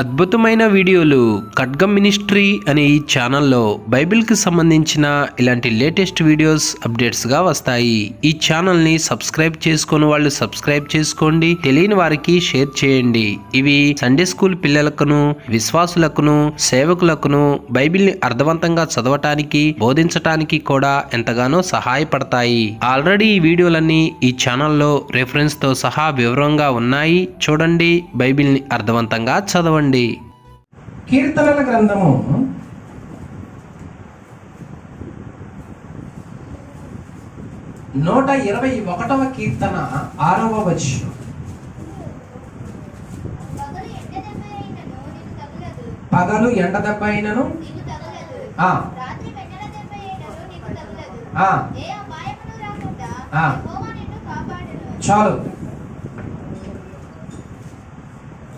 అద్భుతమైన వీడియోలు ఖడ్గం మినిస్ట్రీ అనే ఈ ఛానల్లో బైబిల్కి సంబంధించిన ఇలాంటి లేటెస్ట్ వీడియోస్ అప్డేట్స్గా వస్తాయి. ఈ ఛానల్ని సబ్స్క్రైబ్ చేసుకుని వాళ్ళు సబ్స్క్రైబ్ చేసుకోండి, తెలియని వారికి షేర్ చేయండి. ఇవి సండే స్కూల్ పిల్లలకును, విశ్వాసులకును, సేవకులకును బైబిల్ని అర్థవంతంగా చదవటానికి, బోధించటానికి కూడా ఎంతగానో సహాయపడతాయి. ఆల్రెడీ ఈ వీడియోలన్నీ ఈ ఛానల్లో రెఫరెన్స్తో సహా వివరంగా ఉన్నాయి. చూడండి, బైబిల్ని అర్థవంతంగా చదవండి. కీర్తనల గ్రంథము 121వ కీర్తన 6వ వచనం. పగలు ఎండ దెబ్బ అయినను చాలు.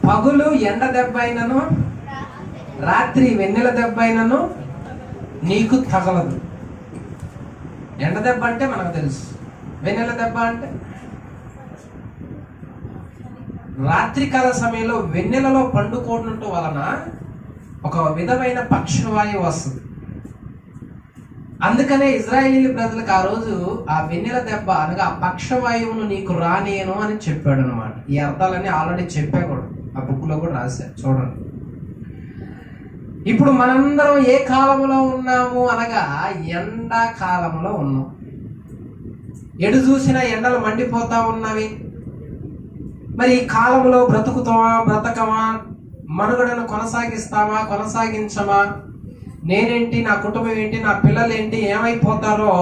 పగులు ఎండ దెబ్బ అయినను, రాత్రి వెన్నెల దెబ్బ అయినను నీకు తగలదు. ఎండ దెబ్బ అంటే మనకు తెలుసు, వెన్నెల దెబ్బ అంటే రాత్రికాల సమయంలో వెన్నెలలో పండుకోవడం వలన ఒక విధమైన పక్షవాయువు వస్తుంది. అందుకనే ఇజ్రాయేలీ ప్రజలకు ఆ రోజు ఆ వెన్నెల దెబ్బ అనగా ఆ పక్షవాయువును నీకు రానేను అని చెప్పాడు అనమాట. ఈ అర్థాలన్నీ ఆల్రెడీ చెప్పా కూడా, ఆ బుక్ లో కూడా రాశారు, చూడండి. ఇప్పుడు మనందరం ఏ కాలంలో ఉన్నాము అనగా ఎండాకాలంలో ఉన్నాం. ఎడు చూసినా ఎండలు మండిపోతా ఉన్నవి. మరి ఈ కాలంలో బ్రతుకుతామా, బ్రతకమా, మనుగడను కొనసాగిస్తామా, కొనసాగించమా, నేనేంటి, నా కుటుంబం ఏంటి, నా పిల్లలేంటి, ఏమైపోతారో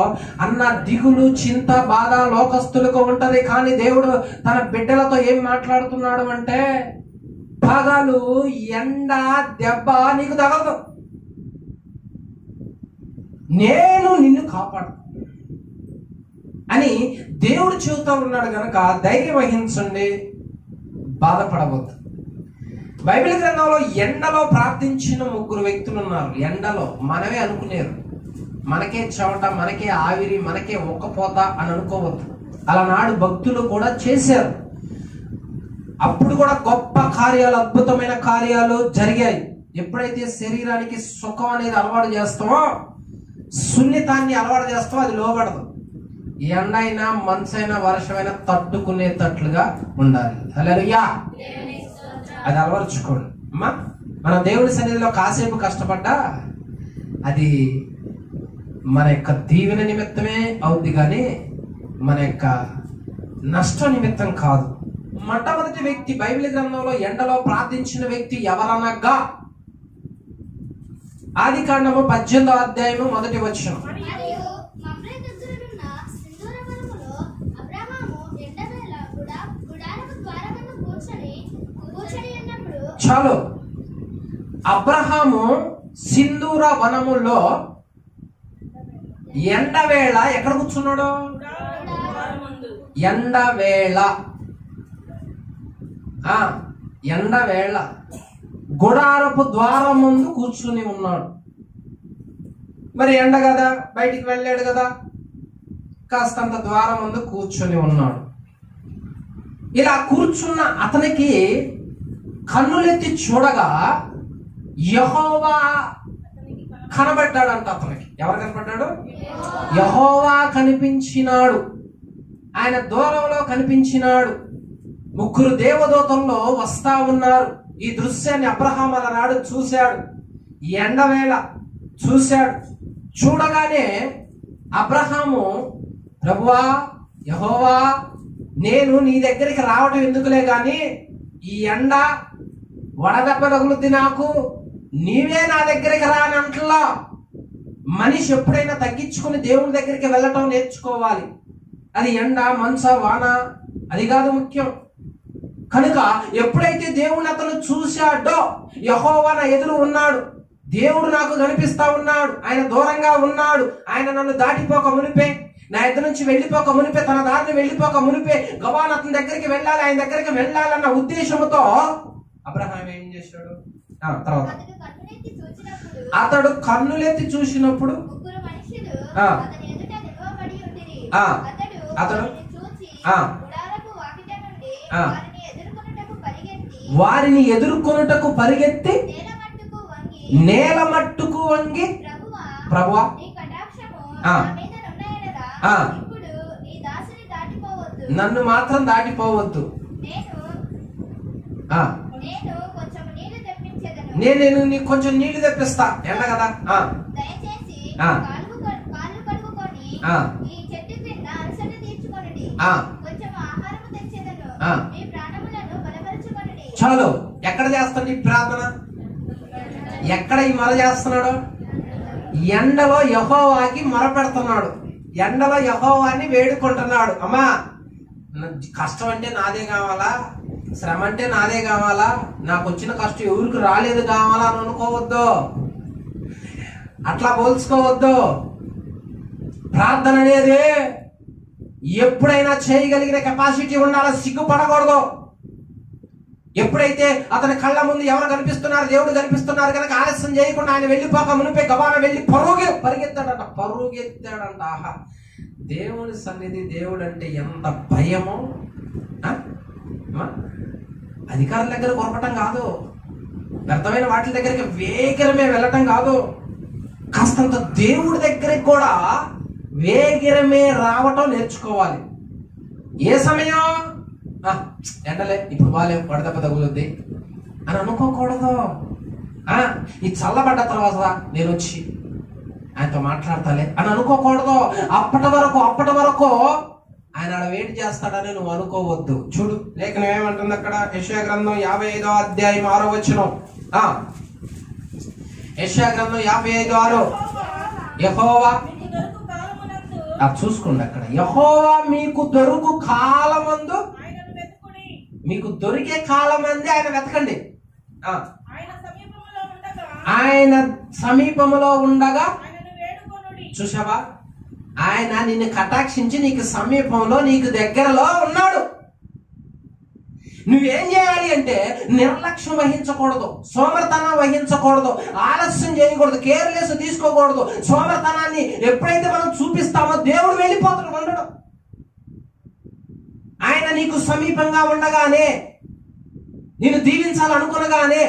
అన్న దిగులు, చింత, బాధ లోకస్తులకు ఉంటది. కానీ దేవుడు తన బిడ్డలతో ఏం మాట్లాడుతున్నాడు అంటే, పగలు ఎండ దెబ్బ నీకు తగలదు, నేను నిన్ను కాపాడుతాను అని దేవుడు చెబుతూ ఉన్నాడు. కనుక ధైర్యం వహించండి, బాధపడవద్దు. బైబిల్ గ్రంథంలో ఎండలో ప్రార్థించిన 3 వ్యక్తులు ఉన్నారు. ఎండలో మనమే అనుకునేరు, మనకే చెమట, మనకే ఆవిరి, మనకే ఒక్కపోత అని అనుకోవద్దు. అలనాడు భక్తులు కూడా చేశారు. అప్పుడు కూడా గొప్ప కార్యాలు, అద్భుతమైన కార్యాలు జరిగాయి. ఎప్పుడైతే శరీరానికి సుఖం అనేది అలవాటు చేస్తామో, సున్నితాన్ని అలవాటు చేస్తామో అది లోబడదు. ఎండ అయినా, మంచైనా, వర్షమైనా తట్టుకునేటట్లుగా ఉండాలి. హల్లెలూయా, అది అలవరుచుకోండి అమ్మా. మన దేవుడి సన్నిధిలో కాసేపు కష్టపడ్డా అది మన యొక్క దీవెన నిమిత్తమే అవుద్ది, కానీ మన యొక్క నష్ట నిమిత్తం కాదు. మొట్టమొదటి వ్యక్తి బైబిల్ గ్రంథంలో ఎండలో ప్రార్థించిన వ్యక్తి ఎవరనగా, ఆదికాండము 18వ అధ్యాయము 1వ వచనం. చాలు. అబ్రహాము సింధూర వనములో ఎండవేళ ఎక్కడ కూర్చున్నాడు? ఎండవేళ, ఎండవేళ గుడారపు ద్వారం ముందు కూర్చుని ఉన్నాడు. మరి ఎండ కదా, బయటికి వెళ్ళాడు కదా, కాస్తంత ద్వారం ముందు కూర్చుని ఉన్నాడు. ఇలా కూర్చున్న అతనికి కన్నులెత్తి చూడగా యెహోవా కనబడ్డాడంట. అతనికి ఎవరు కనబడ్డాడు? యెహోవా కనిపించినాడు. ఆయన దూరంలో కనిపించినాడు. 3 దేవదూతల్లో వస్తా ఉన్నారు. ఈ దృశ్యాన్ని అబ్రహాం అలనాడు చూశాడు. ఎండవేళ చూశాడు. చూడగానే అబ్రహాము, ప్రభువా, యెహోవా, నేను నీ దగ్గరికి రావటం ఎందుకులే గాని ఈ ఎండ వడదెబ్బ తగులుద్ది నాకు, నీవే నా దగ్గరికి రానంట్లా. మనిషి ఎప్పుడైనా తగ్గించుకుని దేవుని దగ్గరికి వెళ్ళటం నేర్చుకోవాలి. అది ఎండ, మంచ, వాన అది కాదు ముఖ్యం. కనుక ఎప్పుడైతే దేవుని అతను చూశాడో, యెహోవా నా ఎదురు ఉన్నాడు, దేవుడు నాకు కనిపిస్తా ఉన్నాడు, ఆయన దూరంగా ఉన్నాడు, ఆయన నన్ను దాటిపోక మునిపే, నా ఎదురు నుంచి వెళ్ళిపోక మునిపే, తన దారిని వెళ్ళిపోక మునిపే గవాన్ అతని దగ్గరికి వెళ్ళాలి, ఆయన దగ్గరికి వెళ్ళాలన్న ఉద్దేశంతో అబ్రహాం ఏం చేశాడు? తర్వాత అతడు కన్నులెత్తి చూసినప్పుడు అతడు వారిని ఎదుర్కొనుటకు పరిగెత్తి నేల మట్టుకు వంగి ప్రభువా నన్ను మాత్రం దాటిపోవద్దు, నేను నీకు కొంచెం నీళ్లు తెప్పిస్తా, ఎండ కదా, చాలు. ఎక్కడ చేస్తాడు ఈ ప్రార్థన? ఎక్కడ ఈ మొర చేస్తున్నాడు? ఎండలో యెహోవాకి మొర పెడుతున్నాడు, ఎండలో యెహోవాని వేడుకుంటున్నాడు. అమ్మా, కష్టం అంటే నాదే కావాలా, శ్రమ అంటే నాదే కావాలా, నాకు వచ్చిన కష్టం ఎవరికి రాలేదు కావాలా అని అనుకోవద్దు, అట్లా పోల్చుకోవద్దు. ప్రార్థన అనేది ఎప్పుడైనా చేయగలిగిన కెపాసిటీ ఉండాలి, సిగ్గుపడకూడదు. ఎప్పుడైతే అతని కళ్ళ ముందు ఎవరు కనిపిస్తున్నారు, దేవుడు కనిపిస్తున్నారు కనుక ఆలస్యం చేయకుండా ఆయన వెళ్ళిపోక మునిపే గబాన వెళ్ళి పరుగెత్తాడంట. ఆహా, దేవుని సన్నిధి, దేవుడు అంటే ఎంత భయమో. అధికారుల దగ్గర కొరకటం కాదు, వ్యర్థమైన వాటి దగ్గరికి వేగిరమే వెళ్ళటం కాదు, కాస్తంత దేవుడి దగ్గరికి కూడా వేగిరమే రావటం నేర్చుకోవాలి. ఏ సమయం? ఎండలే ఇప్పుడు బాగాలే, వడదెబ్బ తగులుద్ది అని అనుకోకూడదు. ఈ చల్లబడ్డ తర్వాత నేను వచ్చి ఆయనతో మాట్లాడతాలే అని అనుకోకూడదు. అప్పటి వరకు ఆయన అలా వెయిట్ చేస్తాడని నువ్వు అనుకోవద్దు. చూడు, లేఖనం ఏమంటుంది అక్కడ? యెషయా గ్రంథం 55వ అధ్యాయం 6వ వచనం. యెషయా గ్రంథం 55:6. యెహోవా, చూసుకోండి అక్కడ, యెహోవా మీకు దొరుకు కాలమందు, మీకు దొరికే కాలమంది ఆయన వెతకండి. ఆయన సమీపంలో ఉండగా, చూసావా, ఆయన నిన్ను కటాక్షించి నీకు సమీపంలో, నీకు దగ్గరలో ఉన్నాడు. నువ్వేం చేయాలి అంటే నిర్లక్ష్యం వహించకూడదు, సోమరితనం వహించకూడదు, ఆలస్యం చేయకూడదు, కేర్లెస్ తీసుకోకూడదు. సోమరితనాన్ని ఎప్పుడైతే మనం చూపిస్తామో దేవుడు వెళ్ళిపోతాడు, ఉండడు. ఆయన నీకు సమీపంగా ఉండగానే, నిన్ను దీవించాలనుకునగానే,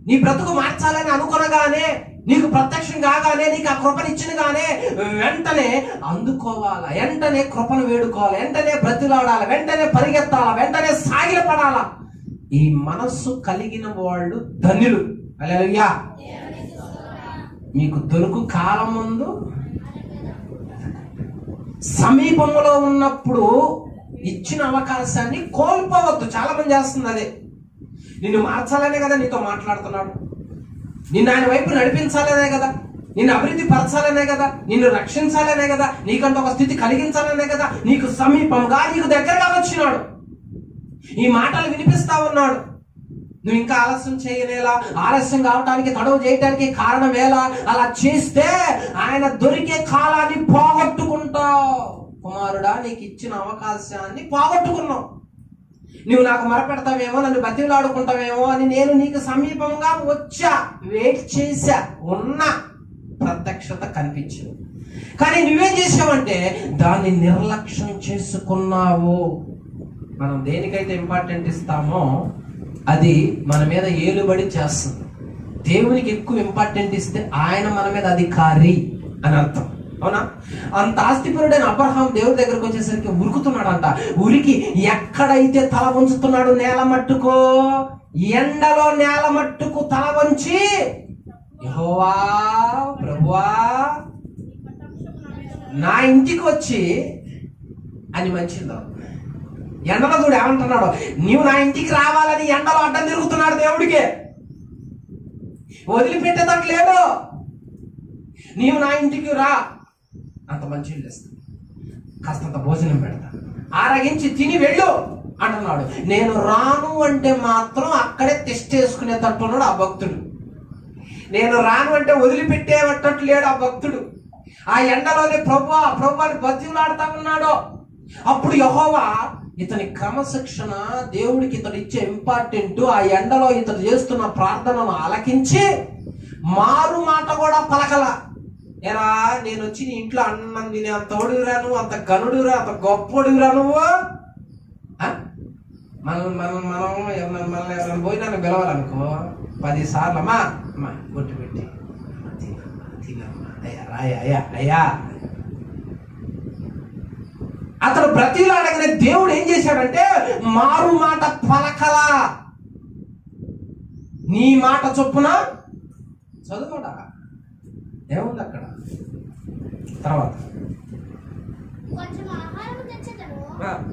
నీ బ్రతుకు మార్చాలని అనుకునగానే, నీకు ప్రత్యక్షం కాగానే, నీకు ఆ కృపనిచ్చినగానే వెంటనే అందుకోవాలా, వెంటనే కృపను వేడుకోవాలి, వెంటనే బ్రతిలాడాలి, వెంటనే పరిగెత్తాలా, వెంటనే సాగిలపడాలా. ఈ మనస్సు కలిగిన వాళ్ళు ధన్యులు. హల్లెలూయా. మీకు దొరుకు కాలం ముందు, సమీపంలో ఉన్నప్పుడు ఇచ్చిన అవకాశాన్ని కోల్పోవద్దు. చాలా మంది చేస్తుంది అదే. నిన్ను మార్చాలనే కదా నీతో మాట్లాడుతున్నాడు, నిన్ను ఆయన వైపు నడిపించాలనే కదా, నిన్ను అభివృద్ధి పరచాలనే కదా, నిన్ను రక్షించాలనే కదా, నీకంటే ఒక స్థితి కలిగించాలనే కదా నీకు సమీపంగా, నీకు దగ్గరగా వచ్చినాడు. ఈ మాటలు వినిపిస్తా ఉన్నాడు. నువ్వు ఇంకా ఆలస్యం చేయనేలా, ఆలస్యం కావటానికి, తడవు చేయటానికి కారణం ఎలా? అలా చేస్తే ఆయన దొరికే కాలాన్ని పోగొట్టుకుంటావు. కుమారుడా, నీకు ఇచ్చిన అవకాశాన్ని పోగొట్టుకున్నావు. నువ్వు నాకు మొరపెడతావేమో, నన్ను బతిలాడుకుంటావేమో అని నేను నీకు సమీపంగా వచ్చా, వెయిట్ చేశా, ఉన్నా, ప్రత్యక్షత కనిపించింది. కానీ నువ్వేం చేసావంటే దాన్ని నిర్లక్ష్యం చేసుకున్నావు. మనం దేనికైతే ఇంపార్టెంట్ ఇస్తామో అది మన మీద ఏలుబడి చేస్తుంది. దేవునికి ఎక్కువ ఇంపార్టెంట్ ఇస్తే ఆయన మన మీద అధికారి అని అర్థం. అవునా? అంత ఆస్తిపరుడైన అబ్రహాం దేవుడి దగ్గరకు వచ్చేసరికి ఉరుకుతున్నాడంట. ఉరికి ఎక్కడైతే తల వంచుతున్నాడు, నేల మట్టుకు, ఎండలో నేల మట్టుకు తల వంచి, యెహోవా, ప్రభువా, నా ఇంటికి వచ్చి అని మంచిదో. ఎండలో చూడు ఏమంటున్నాడు, నీవు నా ఇంటికి రావాలని ఎండలో అడ్డం తిరుగుతున్నాడు దేవుడికి. వదిలిపెట్టేటట్టు లేదు. నీవు నా ఇంటికి రా, అంత మంచి ఇస్తాను, కాస్తంత భోజనం పెడతా, ఆరగించి తిని వెళ్ళు అంటున్నాడు. నేను రాను అంటే మాత్రం అక్కడే తెస్టేసుకునేటట్టున్నాడు ఆ భక్తుడు. నేను రాను అంటే వదిలిపెట్టేటట్టు లేడు ఆ భక్తుడు. ఆ ఎండలోనే ప్రభువా ప్రభువాని బతిలాడుతా ఉన్నాడు. అప్పుడు యెహోవా ఇతని క్రమశిక్షణ, దేవుడికి ఇతడు ఇచ్చే ఇంపార్టెంట్, ఆ ఎండలో ఇతడు చేస్తున్న ప్రార్థనను ఆలకించి మారు మాట కూడా పలకల. ఎరా, నేను వచ్చి నీ ఇంట్లో అన్నం తినే అంత ఓడిరా నువ్వు, అంత గనుడురా, అంత గొప్పోడిరా నువ్వు, మనల్ని ఎవరైనా పోయినా పిలవాలనుకో 10 సార్లు అమ్మా అమ్మా బొట్టు పెట్టి అయ్యా అతను బ్రతిలాడగానే దేవుడు ఏం చేశాడంటే మారు మాట పలకలా, నీ మాట చొప్పున చదువుడా ఏముంది అక్కడ. తర్వాత కొంచెం ఆహారము తెచ్చెదను,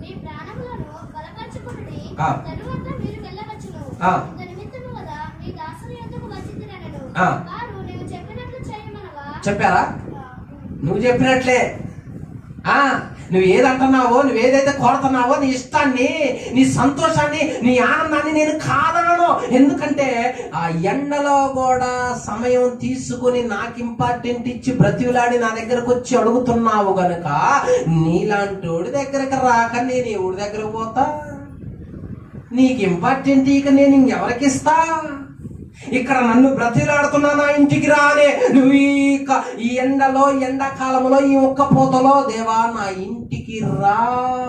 మీ ప్రాణములను బలపరచుకొనుడి, ఆ. తరువాత మీరు వెళ్ళవచ్చును. ఆ. ఇంత నిమిత్తము కదా మీ దాసుని యొద్దకు వచ్చితినెను. ఆ. వారు నీవు చెప్పినట్లు చేయమనగా. చెప్పారా? నువ్వు చెప్పినట్లే. నువ్వు ఏదంటున్నావో, నువ్వు ఏదైతే కోరుతున్నావో, నీ ఇష్టాన్ని, నీ సంతోషాన్ని, నీ ఆనందాన్ని నేను కాదనను. ఎందుకంటే ఆ ఎండలో కూడా సమయం తీసుకుని నాకు ఇంపార్టెంట్ ఇచ్చి బ్రతిలాడి నా దగ్గరకు వచ్చి అడుగుతున్నావు గనుక నీలాంటి వాడి దగ్గరకు రాక నేను ఎవడి దగ్గరకు పోతా? నీకు ఇంపార్టెంట్ ఇక నేను ఇంకెవరికి ఇస్తా? ఇక్కడ నన్ను బ్రతిలాడుతున్నా నా ఇంటికి రానే, నువ్వు ఈ ఎండలో, ఎండాకాలంలో, ఈ ఒక్క పూతలో దేవా నా ఇంటికి రా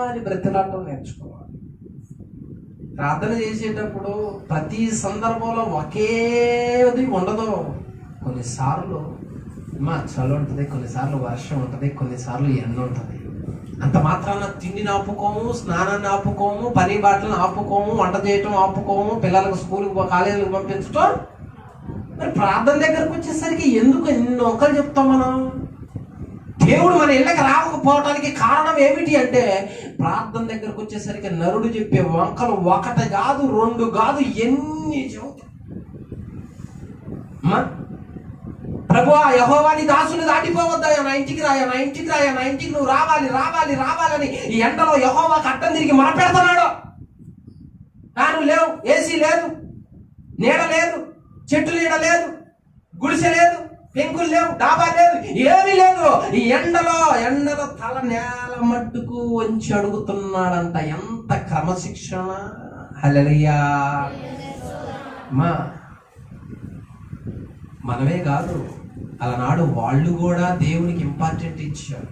అని బ్రతిలాడటం నేర్చుకోవాలి. ప్రార్థన చేసేటప్పుడు ప్రతి సందర్భంలో ఒకేది ఉండదు. కొన్నిసార్లు చలి ఉంటుంది, కొన్నిసార్లు వర్షం ఉంటుంది, కొన్నిసార్లు ఎండ ఉంటుంది. అంత మాత్రాన తిండిని ఆపుకోము, స్నానాన్ని ఆపుకోము, పని బాటలను ఆపుకోము, వంట చేయటం ఆపుకోము, పిల్లలకు స్కూల్కి కాలేజీలకు పంపించటం. మరి ప్రార్థన దగ్గరకు వచ్చేసరికి ఎందుకు ఎన్ని ఒక్కరు చెప్తాం మనం? దేవుడు మన ఇళ్ళకి రాకపోవటానికి కారణం ఏమిటి అంటే ప్రార్థన దగ్గరకు వచ్చేసరికి నరుడు చెప్పే వంకలు 1 కాదు 2 కాదు ఎన్ని చెబుతాం. ప్రభువా యెహోవా నీ దాసుని దాటిపోవద్దయా, నా ఇంటికి రాయా, నా ఇంటికి రాయా, నా ఇంటికి నువ్వు రావాలి రావాలి రావాలని ఈ ఎండలో యెహోవాకి అడ్డం తిరిగి మొరపెడుతున్నాడు. ఫ్యాను లేవు, ఏసీ లేదు, నీడ లేదు, చెట్టు నీడ లేదు, గుడిసె లేదు, పెంకులు లేవు, డాబా లేదు, ఏమీ లేదు. ఈ ఎండలో తల నేల మట్టుకు వంచి అడుగుతున్నాడంట. ఎంత క్రమశిక్షణ! హల్లెలూయా! మనమే కాదు, అలనాడు వాళ్ళు కూడా దేవునికి ఇంపార్టెంట్ ఇచ్చారు.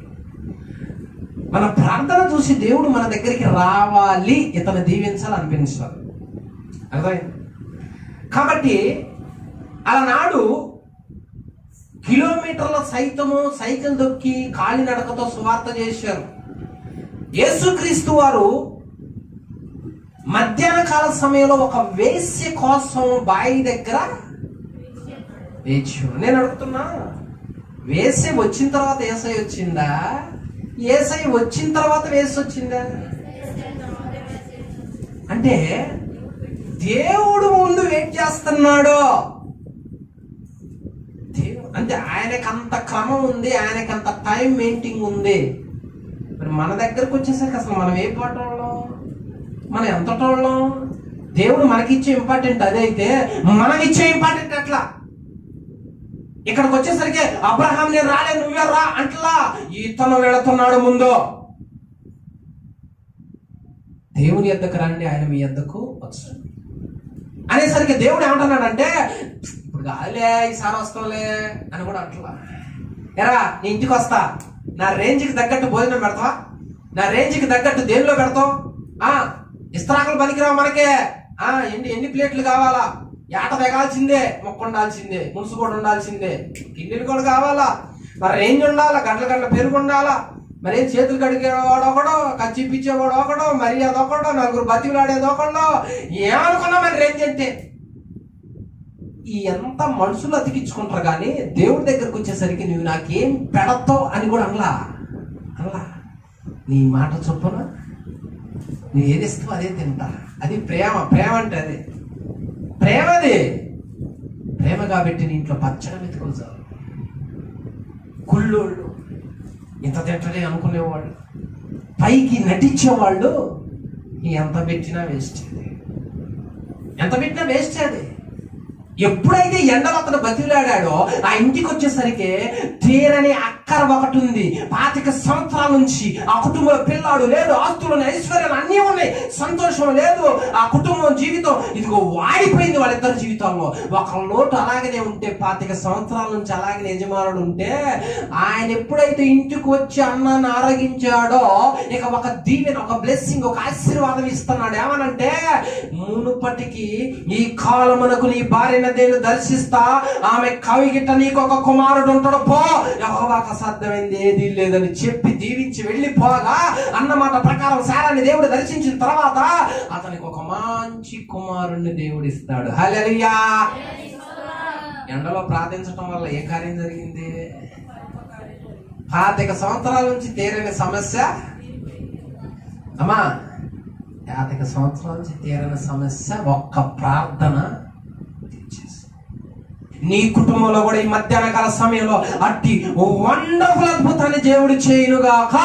మన ప్రార్థన చూసి దేవుడు మన దగ్గరికి రావాలి, ఇతను దీవించాలి అనిపించాలి. అర్థమైంది? కాబట్టి అలనాడు కిలోమీటర్ల సైతము సైకిల్ దొక్కి కాలినడకతో సువార్త చేశారు. యేసుక్రీస్తు వారు మధ్యాహ్న కాల సమయంలో ఒక వేశ్య కోసం బావి దగ్గర వేచి. నేను అడుగుతున్నా, వేసే వచ్చిన తర్వాత ఏసై వచ్చిందా? ఏసై వచ్చిన తర్వాత వేసి వచ్చిందా? అంటే దేవుడు ముందు వెయిట్ చేస్తున్నాడు. అంటే ఆయనకంత క్రమం ఉంది, ఆయనకంత టైం మెయింటింగ్ ఉంది. మరి మన దగ్గరకు వచ్చేసరికి అసలు మనం ఏ పాటోళ్ళం, మనం ఎంతటోళ్ళం? దేవుడు మనకిచ్చే ఇంపార్టెంట్ అదే అయితే మనం ఇచ్చే ఇంపార్టెంట్ ఎట్లా? ఇక్కడికి వచ్చేసరికి అబ్రహాం నేను రాలే నువ్వే రా అంటలా, ఇతను వెళుతున్నాడు ముందు. దేవుని యొద్దకు రండి, ఆయన మీ యొద్దకు వచ్చాడు అనేసరికి దేవుడు ఏమంటున్నాడంటే ఇప్పుడు కాదులే ఈసారి వస్తాంలే అని కూడా అంటలా. ఎరా నీ ఇంటికి వస్తా, నా రేంజ్కి తగ్గట్టు భోజనం పెడతావా? నా రేంజ్కి తగ్గట్టు దేనిలో పెడతావు? ఇస్త్రాకులు పనికిరావు మనకే. ఎన్ని ప్లేట్లు కావాలా? ఏట తెగాల్సిందే, మొక్క ఉండాల్సిందే, మునుసు కూడా ఉండాల్సిందే, కిన్నీలు కూడా కావాలా, మరి రేంజ్ ఉండాలా, గంటల పెరుగు ఉండాలా, మరి చేతులు కడిగేవాడు ఒకడో, కచ్చిప్పించేవాడు ఒకడో, మరి అదొకడో, 4 బతిలాడేది ఒకడో, ఏమనుకున్నా మరి రేంజ్ అంటే ఈ ఎంత మనుషులు అతికించుకుంటారు. కానీ దేవుడి దగ్గరకు వచ్చేసరికి నువ్వు నాకేం పెడతావు అని కూడా అనలా. నీ మాట చొప్పున నువ్వు ఏది ఇస్తావు అదే తింటా. అది ప్రేమ. ప్రేమ అంటే అదే ప్రేమది. ప్రేమ కాబట్టి నీ ఇంట్లో పచ్చడి మెతుకులు, కుళ్ళోళ్ళు, ఇంత తింటనే అనుకునేవాళ్ళు, పైకి నటించేవాళ్ళు, ఎంత పెట్టినా వేస్ట్. అది ఎంత పెట్టినా వేస్ట్. అది ఎప్పుడైతే ఎండలో అతను బతిలాడాడో ఆ ఇంటికి వచ్చేసరికి తీరని అక్కర ఒకటి ఉంది. 25 సంవత్సరాల నుంచి ఆ కుటుంబంలో పిల్లాడు లేడు, ఆస్తులు ఐశ్వర్యాలు అన్నీ ఉన్నాయి, సంతోషం లేదు. ఆ కుటుంబం జీవితం ఇదిగో వాడిపోయింది. వాళ్ళిద్దరు జీవితాల్లో ఒక లోటు అలాగనే ఉంటే 25 సంవత్సరాల నుంచి అలాగనే యజమానుడు ఉంటే ఆయన ఎప్పుడైతే ఇంటికి వచ్చి అన్నాన్ని ఆరగించాడో ఇక ఒక దీవెన, ఒక బ్లెస్సింగ్, ఒక ఆశీర్వాదం ఇస్తున్నాడు. ఏమనంటే మునుపటికి ఈ కాలమునకు నీ భార్యను నేను దర్శిస్తా, ఆమె కవిగిట నీకు ఒక కుమారుడు ఉంటాడు, పో, యెహోవాకు అసాధ్యమైంది ఏదీ లేదని చెప్పి దీవించి వెళ్ళిపోగా అన్నమాట ప్రకారం శారాన్ని దేవుడు దర్శించిన తర్వాత అతనికి ఒక మంచి కుమారుణ్ణి దేవుడు ఇస్తాడు. హల్లెలూయా. ఎండలో ప్రార్థించటం వల్ల ఏ కార్యం జరిగింది? 25 సంవత్సరాల నుంచి తీరని సమస్య అమ్మా, 25 సంవత్సరాల నుంచి తీరని సమస్య ఒక్క ప్రార్థన తీర్చేసి. నీ కుటుంబంలో కూడా ఈ మధ్యాహ్న కాల సమయంలో అట్టి వండర్ఫుల్ అద్భుతాన్ని దేవుడు చేయునుగాక.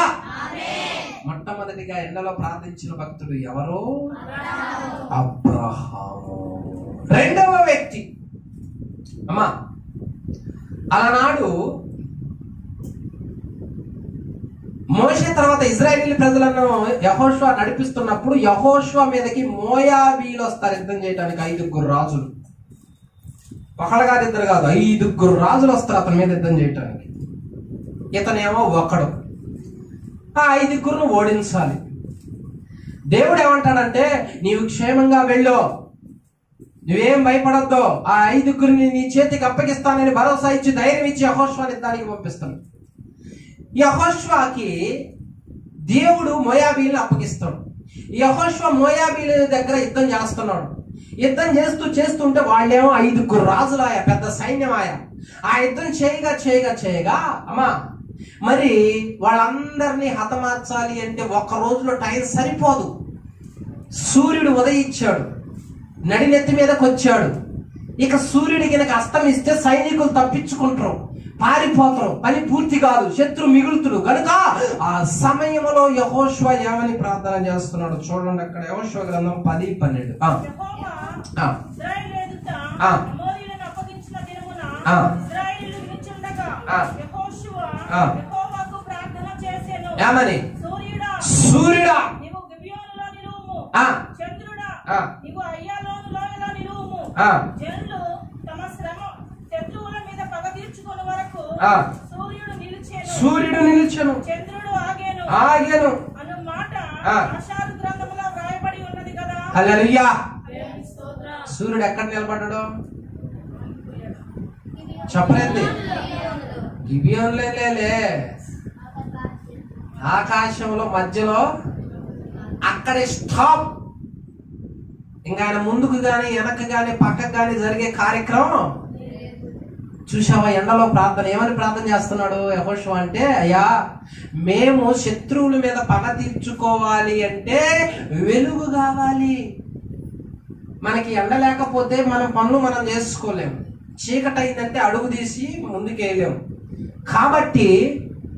మొట్టమొదటిగా ఎండలో ప్రార్థించిన భక్తుడు ఎవరు? అబ్రహాము. రెండవ వ్యక్తి అమ్మా, అలనాడు మోషే తర్వాత ఇజ్రాయేలీ ప్రజలను యెహోషువ నడిపిస్తున్నప్పుడు యెహోషువ మీదకి మోయాబీలు వస్తారు యుద్ధం చేయడానికి. 5 రాజులు, ఒకళ్ళు కాదు, ఇద్దరు కాదు, 5 రాజులు వస్తారు అతని మీద యుద్ధం చేయటానికి. ఇతనేమో ఒకడు. ఆ 5 ఓడించాలి. దేవుడు ఏమంటాడంటే నీవు క్షేమంగా వెళ్ళు, నువ్వేం భయపడద్దు, ఆ 5 నీ చేతికి అప్పగిస్తానని భరోసా ఇచ్చి ధైర్యం ఇచ్చి యెహోషువని యుద్ధానికి పంపిస్తాను. యెహోషువకి దేవుడు మోయాబీలను అప్పగిస్తాడు. యెహోషువ మోయాబీల దగ్గర యుద్ధం చేస్తున్నాడు. యుద్ధం చేస్తుంటే వాళ్ళేమో 5 రాజులాయ, పెద్ద సైన్యమాయ. ఆ యుద్ధం చేయగా అమ్మా, మరి వాళ్ళందరినీ హతమార్చాలి అంటే ఒక్క రోజులో టైం సరిపోదు. సూర్యుడు ఉదయించాడు, నడినెత్తి మీదకి వచ్చాడు. ఇక సూర్యుడికి కనుక అస్తమిస్తే సైనికులు తప్పించుకుంటారు, పారిపోతారు, పని పూర్తి కాదు, శత్రు మిగులుతుడు కనుక ఆ సమయంలో యెహోషువ ఏమని ప్రార్థన చేస్తున్నాడు చూడండి. అక్కడ యెహోషువ గ్రంథం 10:12. ఏమని? సూర్యుడా సూర్యుడు నిలిచెను, ఆగెను హల్లెలూయా. సూర్యుడు ఎక్కడ నిలబడ్డాడు చెప్పలేదు. గిబియోనులోనే, ఆకాశంలో మధ్యలో అక్కడే స్టాప్. ఇంకా ఆయన ముందుకు గాని వెనక్కి గాని పక్కకు గాని జరిగే కార్యక్రమం చూసావా? ఎండలో ప్రార్థన ఏమని ప్రార్థన చేస్తున్నాడు యెహోషువ అంటే, అయ్యా మేము శత్రువుల మీద పగ తీర్చుకోవాలి అంటే వెలుగు కావాలి. మనకి ఎండ లేకపోతే మన పనులు మనం చేసుకోలేము, చీకటి అయిందంటే అడుగు తీసి ముందుకెళ్ళలేము. కాబట్టి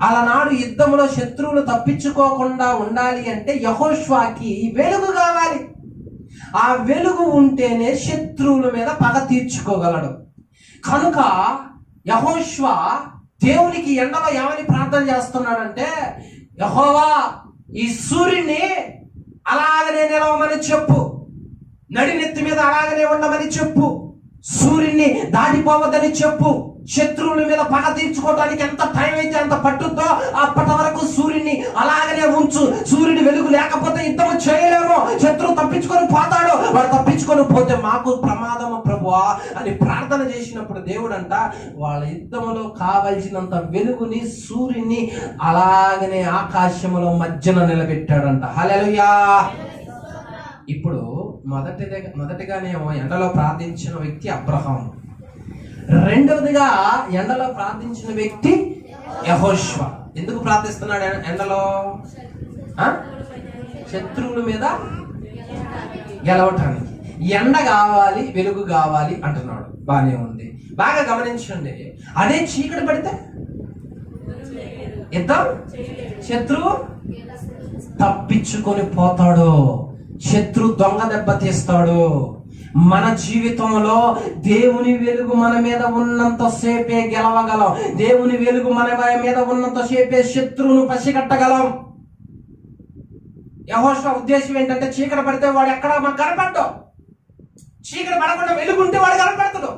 అలనాడు యుద్ధంలో శత్రువులు తప్పించుకోకుండా ఉండాలి అంటే యెహోషువకి వెలుగు కావాలి. ఆ వెలుగు ఉంటేనే శత్రువుల మీద పగ తీర్చుకోగలడు. కనుక యెహోషువ దేవునికి ఎండలో ఏమని ప్రార్థన చేస్తున్నాడంటే, యెహోవా ఈ సూర్యుని అలాగనే నిలవమని చెప్పు, నడినెత్తి మీద అలాగనే ఉండమని చెప్పు, సూర్యుని దాటిపోవద్దని చెప్పు. శత్రువుల మీద పగ తీర్చుకోవడానికి ఎంత టైం అయితే అంత పట్టుద్దో అప్పటి వరకు సూర్యుని అలాగనే ఉంచు. సూర్యుడి వెలుగు లేకపోతే యుద్ధం చేయలేము, శత్రువు తప్పించుకొని పోతాడు, వాడు తప్పించుకొని పోతే మాకు ప్రమాదము ప్రభువా అని ప్రార్థన చేసినప్పుడు దేవుడు అంట వాళ్ళ యుద్ధంలో కావలసినంత వెలుగుని సూర్యుని అలాగనే ఆకాశంలో మధ్యన నిలబెట్టాడంట. హల్లెలూయా. ఇప్పుడు మొదటిగానేమో ఎండలో ప్రార్థించిన వ్యక్తి అబ్రహాము, రెండవదిగా ఎండలో ప్రార్థించిన వ్యక్తి యెహోషువ. ఎందుకు ప్రార్థిస్తున్నాడు ఎండలో? శత్రువుల మీద గెలవటానికి. ఎండ కావాలి, వెలుగు కావాలి అంటున్నాడు. బానే ఉంది, బాగా గమనించండి. అదే చీకటి పడితే యుద్ధం శత్రువు తప్పించుకొని పోతాడు, శత్రు దొంగ దెబ్బ తీస్తాడు. మన జీవితంలో దేవుని వెలుగు మన మీద ఉన్నంతసేపే గెలవగలం. దేవుని వెలుగు మన మీద ఉన్నంతసేపే శత్రువును పసిగట్టగలం. యెహోషువ ఉద్దేశం ఏంటంటే చీకటి పడితే వాడు ఎక్కడ మనకు కనపడ్డావు, చీకటి పడకుండా వెలుగుంటే వాడు కనపడతాడు.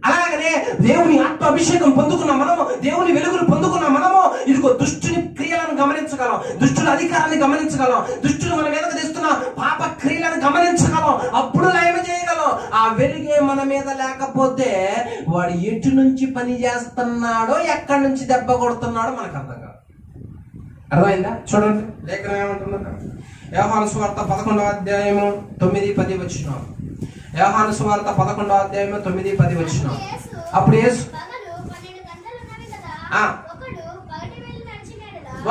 అలాగనే దేవుని ఆత్మ అభిషేకం పొందుకున్న మనము, దేవుని వెలుగును పొందుకున్న మనము ఇదిగో దుష్టుని క్రియలను గమనించగలం, దుష్టుల అధికారాన్ని గమనించగలం, దుష్టులు మన మీదకు తెస్తున్న పాప క్రియలను గమనించగలం. అప్పుడు లయం చేయగలం. ఆ వెలుగే మన మీద లేకపోతే వాడు ఎటు నుంచి పని చేస్తున్నాడో, ఎక్కడి నుంచి దెబ్బ కొడుతున్నాడో మనకు అర్థం కాదు. అర్థమైందా? చూడండి లేఖనం ఏమంటున్నారు. యోహాను సువార్త 11వ అధ్యాయము 9-10 వచనం. యోహాను సువార్త 11వ అధ్యాయము 9-10 వచనం. అప్పుడు యేసు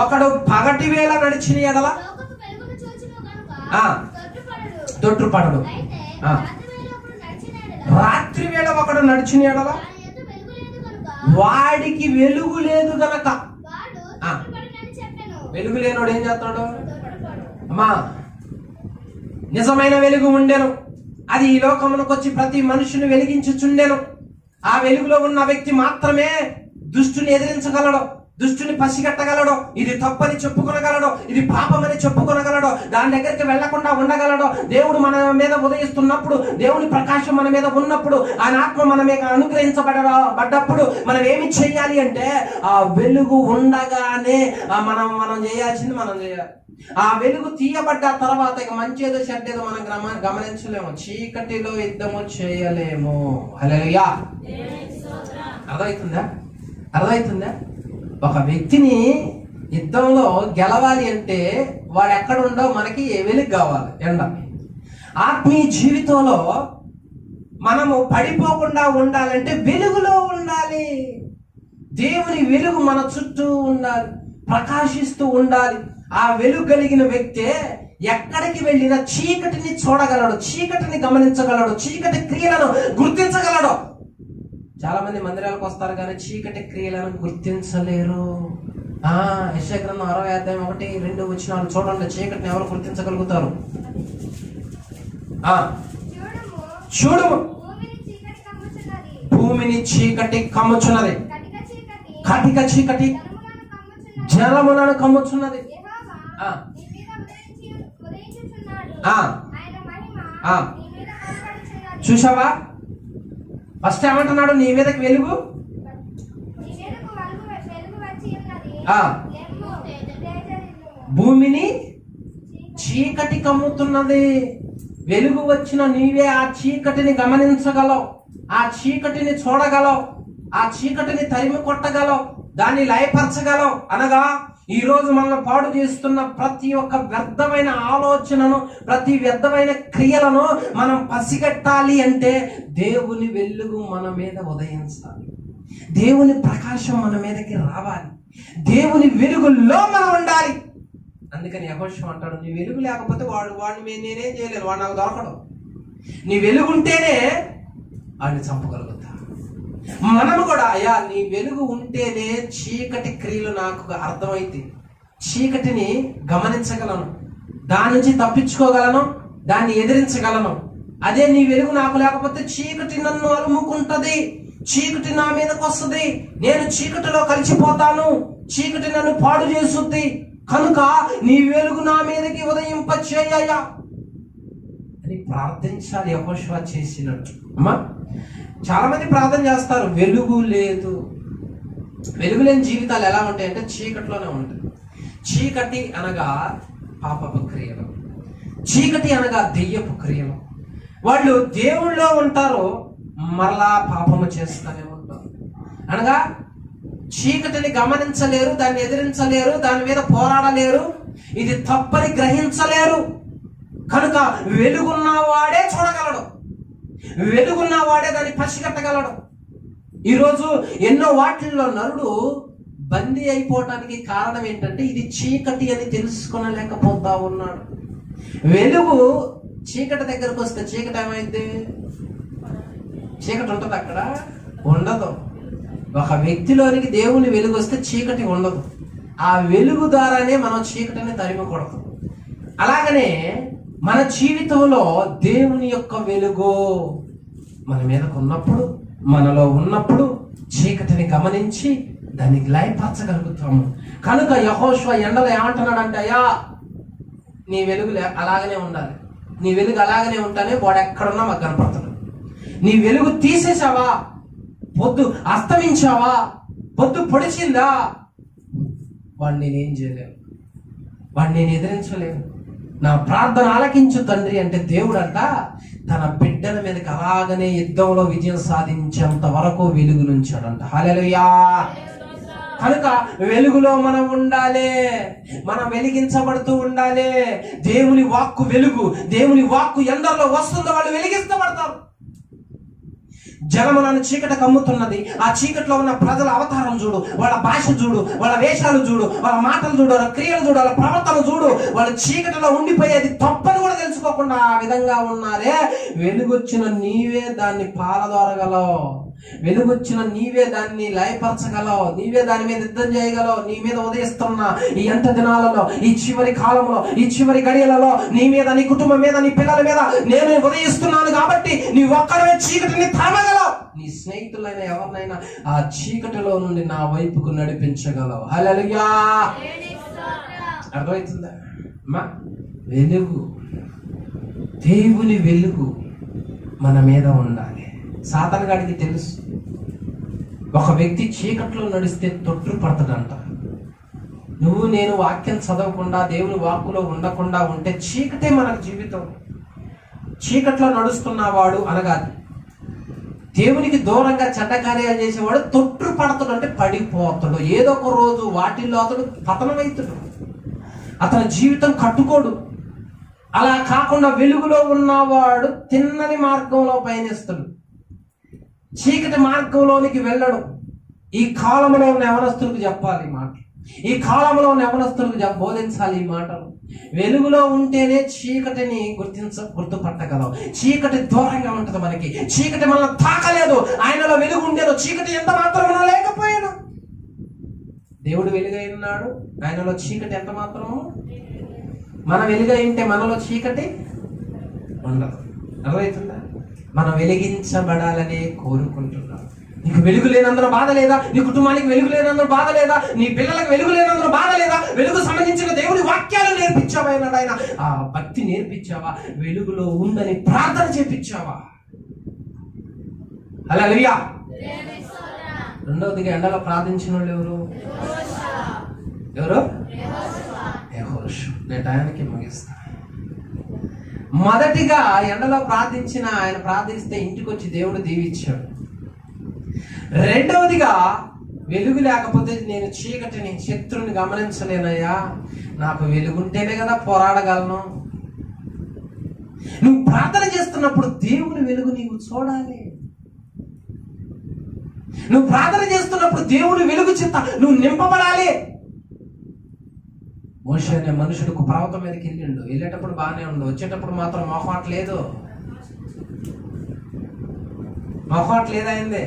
ఒకడు పగటి వేళ నడిచిన ఎడల తొట్టుపడడు, రాత్రి వేళ ఒకడు నడిచిన ఎడల వాడికి వెలుగు లేదు గనక. వెలుగు లేనోడు ఏం చేస్తాడు? అమ్మా, నిజమైన వెలుగు ఉండెను, అది ఈ లోకమునకు వచ్చి ప్రతి మనుషుని వెలిగించుచుండెను. ఆ వెలుగులో ఉన్న వ్యక్తి మాత్రమే దుష్టుని ఎదిరించగలడు, దుష్టుని పసిగట్టగలడు, ఇది తప్పని చెప్పుకొనగలడు, ఇది పాపమని చెప్పుకొనగలడు, దాని దగ్గరికి వెళ్లకుండా ఉండగలడు. దేవుడు మన మీద ఉదయిస్తున్నప్పుడు, దేవుని ప్రకాశం మన మీద ఉన్నప్పుడు, ఆయన ఆత్మ మన మీద అనుగ్రహించబడ్డప్పుడు మనం ఏమి చెయ్యాలి అంటే ఆ వెలుగు ఉండగానే మనం చేయాల్సింది మనం చేయాలి. ఆ వెలుగు తీయబడ్డ తర్వాత ఇక మంచేదో చెడ్డేదో మనం గమనించలేము, చీకటిలో యుద్ధము చేయలేము. హల్లెలూయా. అర్థమవుతుందా? ఒక వ్యక్తిని యుద్ధంలో గెలవాలి అంటే వాడు ఎక్కడ ఉండో మనకి వెలుగు కావాలి, ఎండ. ఆత్మీయ జీవితంలో మనము పడిపోకుండా ఉండాలంటే వెలుగులో ఉండాలి. దేవుని వెలుగు మన చుట్టూ ఉండాలి, ప్రకాశిస్తూ ఉండాలి. ఆ వెలుగు కలిగిన వ్యక్తే ఎక్కడికి వెళ్ళినా చీకటిని చూడగలడు, చీకటిని గమనించగలడు, చీకటి క్రియలను గుర్తించగలడు. చాలా మంది మందిరాలకు వస్తారు కానీ చీకటి క్రియలను గుర్తించలేరు. యెషయా గ్రంథం 60వ అధ్యాయం 1-2 వచనాలు చూడండి. చీకటిని ఎవరు గుర్తించగలుగుతారు? చూడుము, భూమిని చీకటి కమ్ముచున్నది, కటిక చీకటి జలములను కమ్ముచున్నది. చూసావా? ఫస్ట్ ఏమంటున్నాడు? నీ మీదకి వెలుగు భూమిని చీకటి కమ్ముతున్నది. వెలుగు వచ్చిన నీవే ఆ చీకటిని గమనించగలవు, ఆ చీకటిని చూడగలవు, ఆ చీకటిని తరిమి కొట్టగలవు, దాన్ని లయపరచగలవు. అనగా ఈ రోజు మనల్ని పాడు చేస్తున్న ప్రతి ఒక్క వ్యర్థమైన ఆలోచనను, ప్రతి వ్యర్థమైన క్రియలను మనం పసిగట్టాలి అంటే దేవుని వెలుగు మన మీద ఉదయించాలి, దేవుని ప్రకాశం మన మీదకి రావాలి, దేవుని వెలుగులో మనం ఉండాలి. అందుకని యెహోషువ అంటాడు, నీ వెలుగు లేకపోతే వాడిని నేనేం చేయలేను, వాడు నాకు దొరకడు. నీ వెలుగుంటేనే వాడిని చంపగలుగుతా. మనము కూడా అయ్యా నీ వెలుగు ఉంటేనే చీకటి క్రియలు నాకు అర్థమైతే, చీకటిని గమనించగలను, దాని నుంచి తప్పించుకోగలను, దాన్ని ఎదిరించగలను. అదే నీ వెలుగు నాకు లేకపోతే చీకటి నన్ను అలుముకుంటది, చీకటి నా మీదకి వస్తుంది, నేను చీకటిలో కలిసిపోతాను, చీకటి నన్ను పాడు చేస్తుంది. కనుక నీ వెలుగు నా మీదకి ఉదయింప చేయయ్యా అని ప్రార్థించాలి యెహోషువ చేసినట్టు. అమ్మా, చాలా మంది ప్రార్థన చేస్తారు, వెలుగు లేదు. వెలుగు లేని జీవితాలు ఎలా ఉంటాయంటే చీకటిలోనే ఉంటాయి. చీకటి అనగా పాపపు క్రియలు, చీకటి అనగా దెయ్యపు క్రియలు. వాళ్ళు దేవుళ్ళో ఉంటారు, మరలా పాపము చేస్తూనే ఉంటారు. అనగా చీకటిని గమనించలేరు, దాన్ని ఎదిరించలేరు, దాని మీద పోరాడలేరు, ఇది తప్పని గ్రహించలేరు. కనుక వెలుగున్నవాడే చూడగలడు, వెలుగున్నవాడే దాన్ని పసిగట్టగలడు. ఈరోజు ఎన్నో వాటిల్లో నరుడు బందీ అయిపోవటానికి కారణం ఏంటంటే ఇది చీకటి అని తెలుసుకొనలేకపోతా ఉన్నాడు. వెలుగు చీకటి దగ్గరకు వస్తే చీకటి ఏమైంది? చీకటి ఉంటుంది అక్కడ? ఉండదు. ఒక వ్యక్తిలోనికి దేవుని వెలుగు వస్తే చీకటి ఉండదు. ఆ వెలుగు ద్వారానే మనం చీకటిని తరిమకూడదు. అలాగనే మన జీవితంలో దేవుని యొక్క వెలుగు మన మీదకు ఉన్నప్పుడు, మనలో ఉన్నప్పుడు చీకటిని గమనించి దాన్ని లయపరచగలుగుతాము. కనుక యెహోషువ ఎండలో ఏమంటున్నాడంటే, అయ్యా నీ వెలుగు అలాగనే ఉండాలి, నీ వెలుగు అలాగనే ఉంటానే వాడు ఎక్కడున్నా మాకు కనపడతాడు. నీ వెలుగు తీసేసావా, పొద్దు అస్తమించావా, పొద్దు పొడిచిందా, వాడిని నేనేం చేయలేను, వాడిని నేను ఎదిరించలేను. నా ప్రార్థన ఆలకించు తండ్రి అంటే దేవుడు అంట తన బిడ్డల మీదకి అలాగనే యుద్ధంలో విజయం సాధించేంత వరకు వెలుగు నుంచాడంట. హల్లెలూయా. కనుక వెలుగులో మనం ఉండాలి, మనం వెలిగించబడుతూ ఉండాలి. దేవుని వాక్కు వెలుగు, దేవుని వాక్కు ఎందరిలో వస్తుందో వాళ్ళు వెలిగించబడతారు. జనములను చీకటి కమ్ముతున్నది. ఆ చీకటిలో ఉన్న ప్రజల అవతారం చూడు, వాళ్ళ భాష చూడు, వాళ్ళ వేషాలు చూడు, వాళ్ళ మాటలు చూడు, వాళ్ళ క్రియలు చూడు, వాళ్ళ ప్రవర్తన చూడు. వాళ్ళు చీకటిలో ఉండిపోయేది తప్పని కూడా తెలుసుకోకుండా ఆ విధంగా ఉన్నారే. వెలుగొచ్చిన నీవే దాన్ని పారదోరగలవు, వెలుగొచ్చిన నీవే దాన్ని లయపరచగలవు, నీవే దాని మీద యుద్ధం చేయగలవు. నీ మీద ఉదయిస్తున్న ఈ ఎంట దినాలలో, ఈ చివరి కాలంలో, ఈ చివరి గడియలలో నీ మీద, నీ కుటుంబం మీద, నీ పిల్లల మీద నేను ఉదయిస్తున్నాను కాబట్టి నీ ఒక్కడే చీకటిని తరమగలవు. నీ స్నేహితులైన ఎవరినైనా ఆ చీకటిలో నుండి నా వైపుకు నడిపించగలవు. హల్లెలూయా. అర్థమవుతుందా అమ్మా? వెలుగు, దేవుని వెలుగు మన మీద ఉండాలి. సాతానుగాడికి తెలుసు, ఒక వ్యక్తి చీకట్లో నడిస్తే తొట్టు పడతాడంట. నువ్వు నేను వాక్యం చదవకుండా, దేవుని వాక్కులో ఉండకుండా ఉంటే చీకటే మనకు జీవితం. చీకట్లో నడుస్తున్నవాడు అనగా దేవునికి దూరంగా చెడ్డ కార్యాలు చేసేవాడు తొట్టు పడతాడు, అంటే పడిపోతాడు. ఏదో ఒక రోజు వాటిల్లో అతడు పతనమవుతాడు, అతని జీవితం కట్టుకోడు. అలా కాకుండా వెలుగులో ఉన్నవాడు తిన్నని మార్గంలో పయనిస్తాడు, చీకటి మార్గంలోనికి వెళ్ళడు. ఈ కాలంలో ఉన్న యవనస్తులకు చెప్పాలి ఈ మాట, ఈ కాలంలో ఉన్న యవనస్తులకు బోధించాలి ఈ మాటలు. వెలుగులో ఉంటేనే చీకటిని గుర్తుపట్టగలవు. చీకటి దూరంగా ఉంటుంది మనకి, చీకటి మనల్ని తాకలేదు. ఆయనలో వెలుగు ఉండేదో, చీకటి ఎంత మాత్రమో లేకపోయాను. దేవుడు వెలుగై ఉన్నాడు, ఆయనలో చీకటి ఎంత మాత్రమో. మన వెలుగై ఉంటే మనలో చీకటి ఉండదు. అర్థమవుతుందా? మనం వెలిగించబడాలని కోరుకుంటున్నాం. నీకు వెలుగు లేనందున బాధ లేదా? నీ కుటుంబానికి వెలుగు లేనందున బాధ లేదా? నీ పిల్లలకు వెలుగు లేనందున బాధ లేదా? వెలుగు సంబంధించిన దేవుడి వాక్యాలు నేర్పించావా? ఆయన ఆ భక్తి నేర్పించావా? వెలుగులో ఉందని ప్రార్థన చేపించావా? హల్లెలూయా. రెండవదిగా ఎండలో ప్రార్థించిన వాళ్ళు ఎవరు? యెహోషువ. నేను టయానికి ముగిస్తా. మొదటిగా ఎండలో ప్రార్థించిన ఆయన ప్రార్థిస్తే ఇంటికి వచ్చి దేవుడు దీవించాడు. రెండవదిగా వెలుగు లేకపోతే నేను చీకటిని, శత్రువుని గమనించలేనయ్యా, నాకు వెలుగుంటేనే కదా పోరాడగలను. నువ్వు ప్రార్థన చేస్తున్నప్పుడు దేవుని వెలుగు నీవు చూడాలి. నువ్వు ప్రార్థన చేస్తున్నప్పుడు దేవుని వెలుగు చేత నువ్వు నింపబడాలి. మోషే అనే మనుషుడు పర్వతం మీదకి వెళ్ళిండు. వెళ్ళేటప్పుడు బాగానే ఉండు, వచ్చేటప్పుడు మాత్రం మొహమాట లేదు, మొహమాట లేదైందే.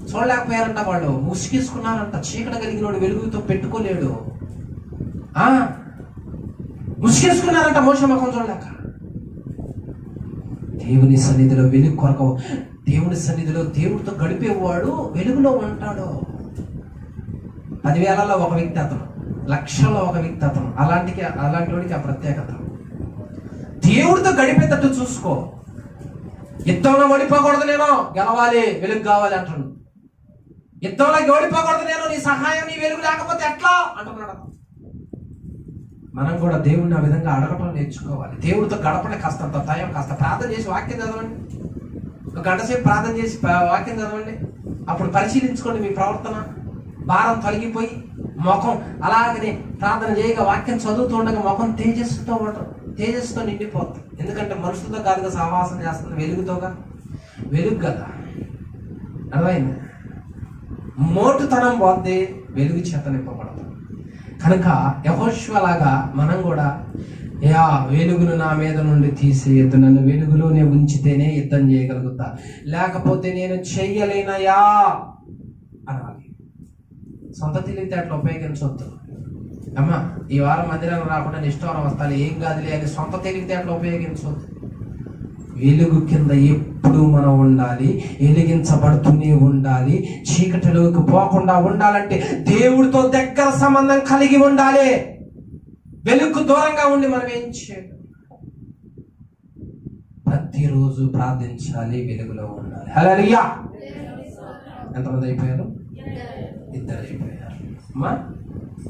చూడలేకపోయారంట, వాళ్ళు ముసుగేసుకున్నారంట. చీకటి కలిగిన వాడు వెలుగుతో పెట్టుకోలేడు, ముసుగేసుకున్నారంట మోషే ముఖం చూడలేక. దేవుని సన్నిధిలో వెలుగు కొరకు, దేవుని సన్నిధిలో దేవుడితో గడిపేవాడు వెలుగులో ఉంటాడు. 10,000లో ఒక వ్యక్తి అతను, లక్షల్లో ఒక వ్యక్తి అతను. అలాంటి వాడికి ఆ ప్రత్యేకత. దేవుడితో గడిపేటట్టు చూసుకో. యుద్ధంలో ఓడిపోకూడదు, నేను గెలవాలి, వెలుగు కావాలి అంటున్నాడు. యుద్ధంలో ఓడిపోకూడదు నేను, నీ సహాయం, నీ వెలుగు లేకపోతే ఎట్లా అంటున్నాడు. మనం కూడా దేవుడిని ఆ విధంగా అడగటం నేర్చుకోవాలి. దేవుడితో గడపండి, కాస్తంత టైం, కాస్త ప్రార్థన చేసి వాక్యం చదవండి. ఒక గంట సేపు ప్రార్థన చేసి వాక్యం చదవండి. అప్పుడు పరిశీలించుకోండి మీ ప్రవర్తన. భారం తొలగిపోయి ముఖం అలాగనే ప్రార్థన చేయగా, వాక్యం చదువుతూ ఉండగా ముఖం తేజస్సుతో నిండిపోతుంది. ఎందుకంటే మనుషులతో కాదుగా సహవాసం చేస్తుంది, వెలుగుతోగా. వెలుగు కదా, అర్థమైంది? మోటుతనం పోతే వెలుగు చేత నింపబడదు. కనుక యెహోషువ లాగా మనం కూడా, యా వెలుగును నా మీద నుండి తీసేయద్దు, నన్ను వెలుగులోనే ఉంచితేనే యుద్ధం చేయగలుగుతా, లేకపోతే నేను చెయ్యలేనయా అనాలి. సొంత తెలివితేటలు ఉపయోగించవద్దు. అమ్మా ఈ వారం మందిరానికి రాకుండా నిష్ఠూరం వస్తాను, ఏం కాదులే అని సొంత తెలివితేటలు ఉపయోగించవద్దు. వెలుగు కింద ఎప్పుడు మనం ఉండాలి, వెలిగించబడుతూనే ఉండాలి. చీకటిలోకి పోకుండా ఉండాలంటే దేవుడితో దగ్గర సంబంధం కలిగి ఉండాలి. వెలుగు దూరంగా ఉండి మనం ఏం చేయాలి? ప్రతిరోజు ప్రార్థించాలి, వెలుగులో ఉండాలి. హల్లెలూయా. ఎంతమంది అయిపోయారు? 2 అయిపోయారు. అమ్మా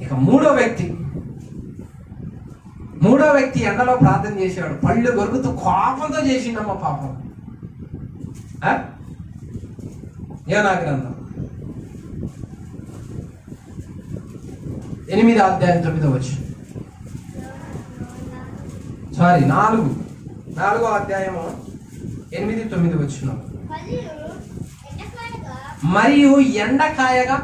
ఇక మూడో వ్యక్తి ఎండలో ప్రార్థన చేసేవాడు. పళ్ళు గొరుగుతూ కోపంతో చేసిండమ్మ పాపం. యోనా గ్రంథం 8వ అధ్యాయం 9వ వచనం. 4వ అధ్యాయము 8, 9 వచనం. మరియు ఎండకాయగా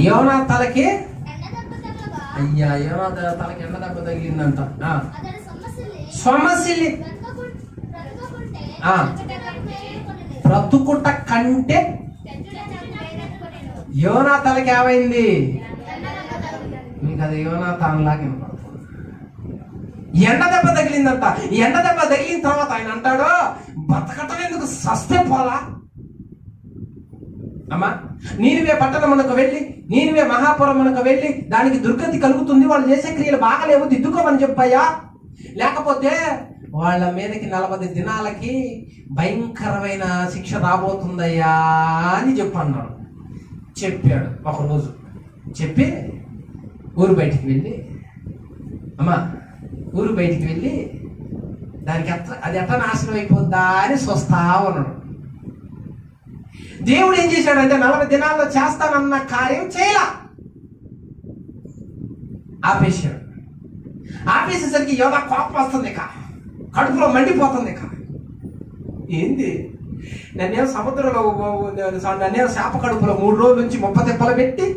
యోనా తలకి యోనా తలకి ఎండ దెబ్బ తగిలిందంట. సొమ్మసిల్లి బ్రతుకుట కంటే యోనా తలకి ఏమైంది? మీకు అది యోనా తానులాగా వినపడుతుంది. ఎండ దెబ్బ తగిలిందంట. ఎండ దెబ్బ తగిలిన తర్వాత ఆయన అంటాడు, బతకటం ఎందుకు, సస్తే పోలా. అమ్మా నీనివే పట్టణమునకు వెళ్ళి, నీనివే మహాపురమునకు వెళ్ళి దానికి దుర్గతి కలుగుతుంది, వాళ్ళు చేసే క్రియలు బాగలేవు, దిద్దుకోమని చెప్పాయా, లేకపోతే వాళ్ళ మీదకి 40 దినాలకి భయంకరమైన శిక్ష రాబోతుందయ్యా అని చెప్పన్నాడు. చెప్పాడు. ఒకరోజు చెప్పి ఊరు బయటికి వెళ్ళి, అమ్మా ఊరు బయటికి వెళ్ళి దానికి అది ఎట్లా నాశనం అయిపోద్దా అని చూస్తా ఉన్నాడు. దేవుడు ఏం చేశాడంటే 40 దినాల్లో చేస్తానన్న కార్యం చేయలా, ఆపేశాడు. ఆపేసేసరికి యోనా కోపం వస్తుంది, కడుపులో మండిపోతుంది. ఏంది నన్నేమో సముద్రంలో, నన్నేమో శాప కడుపులో 3 రోజుల నుంచి 30 తిప్పలు పెట్టి,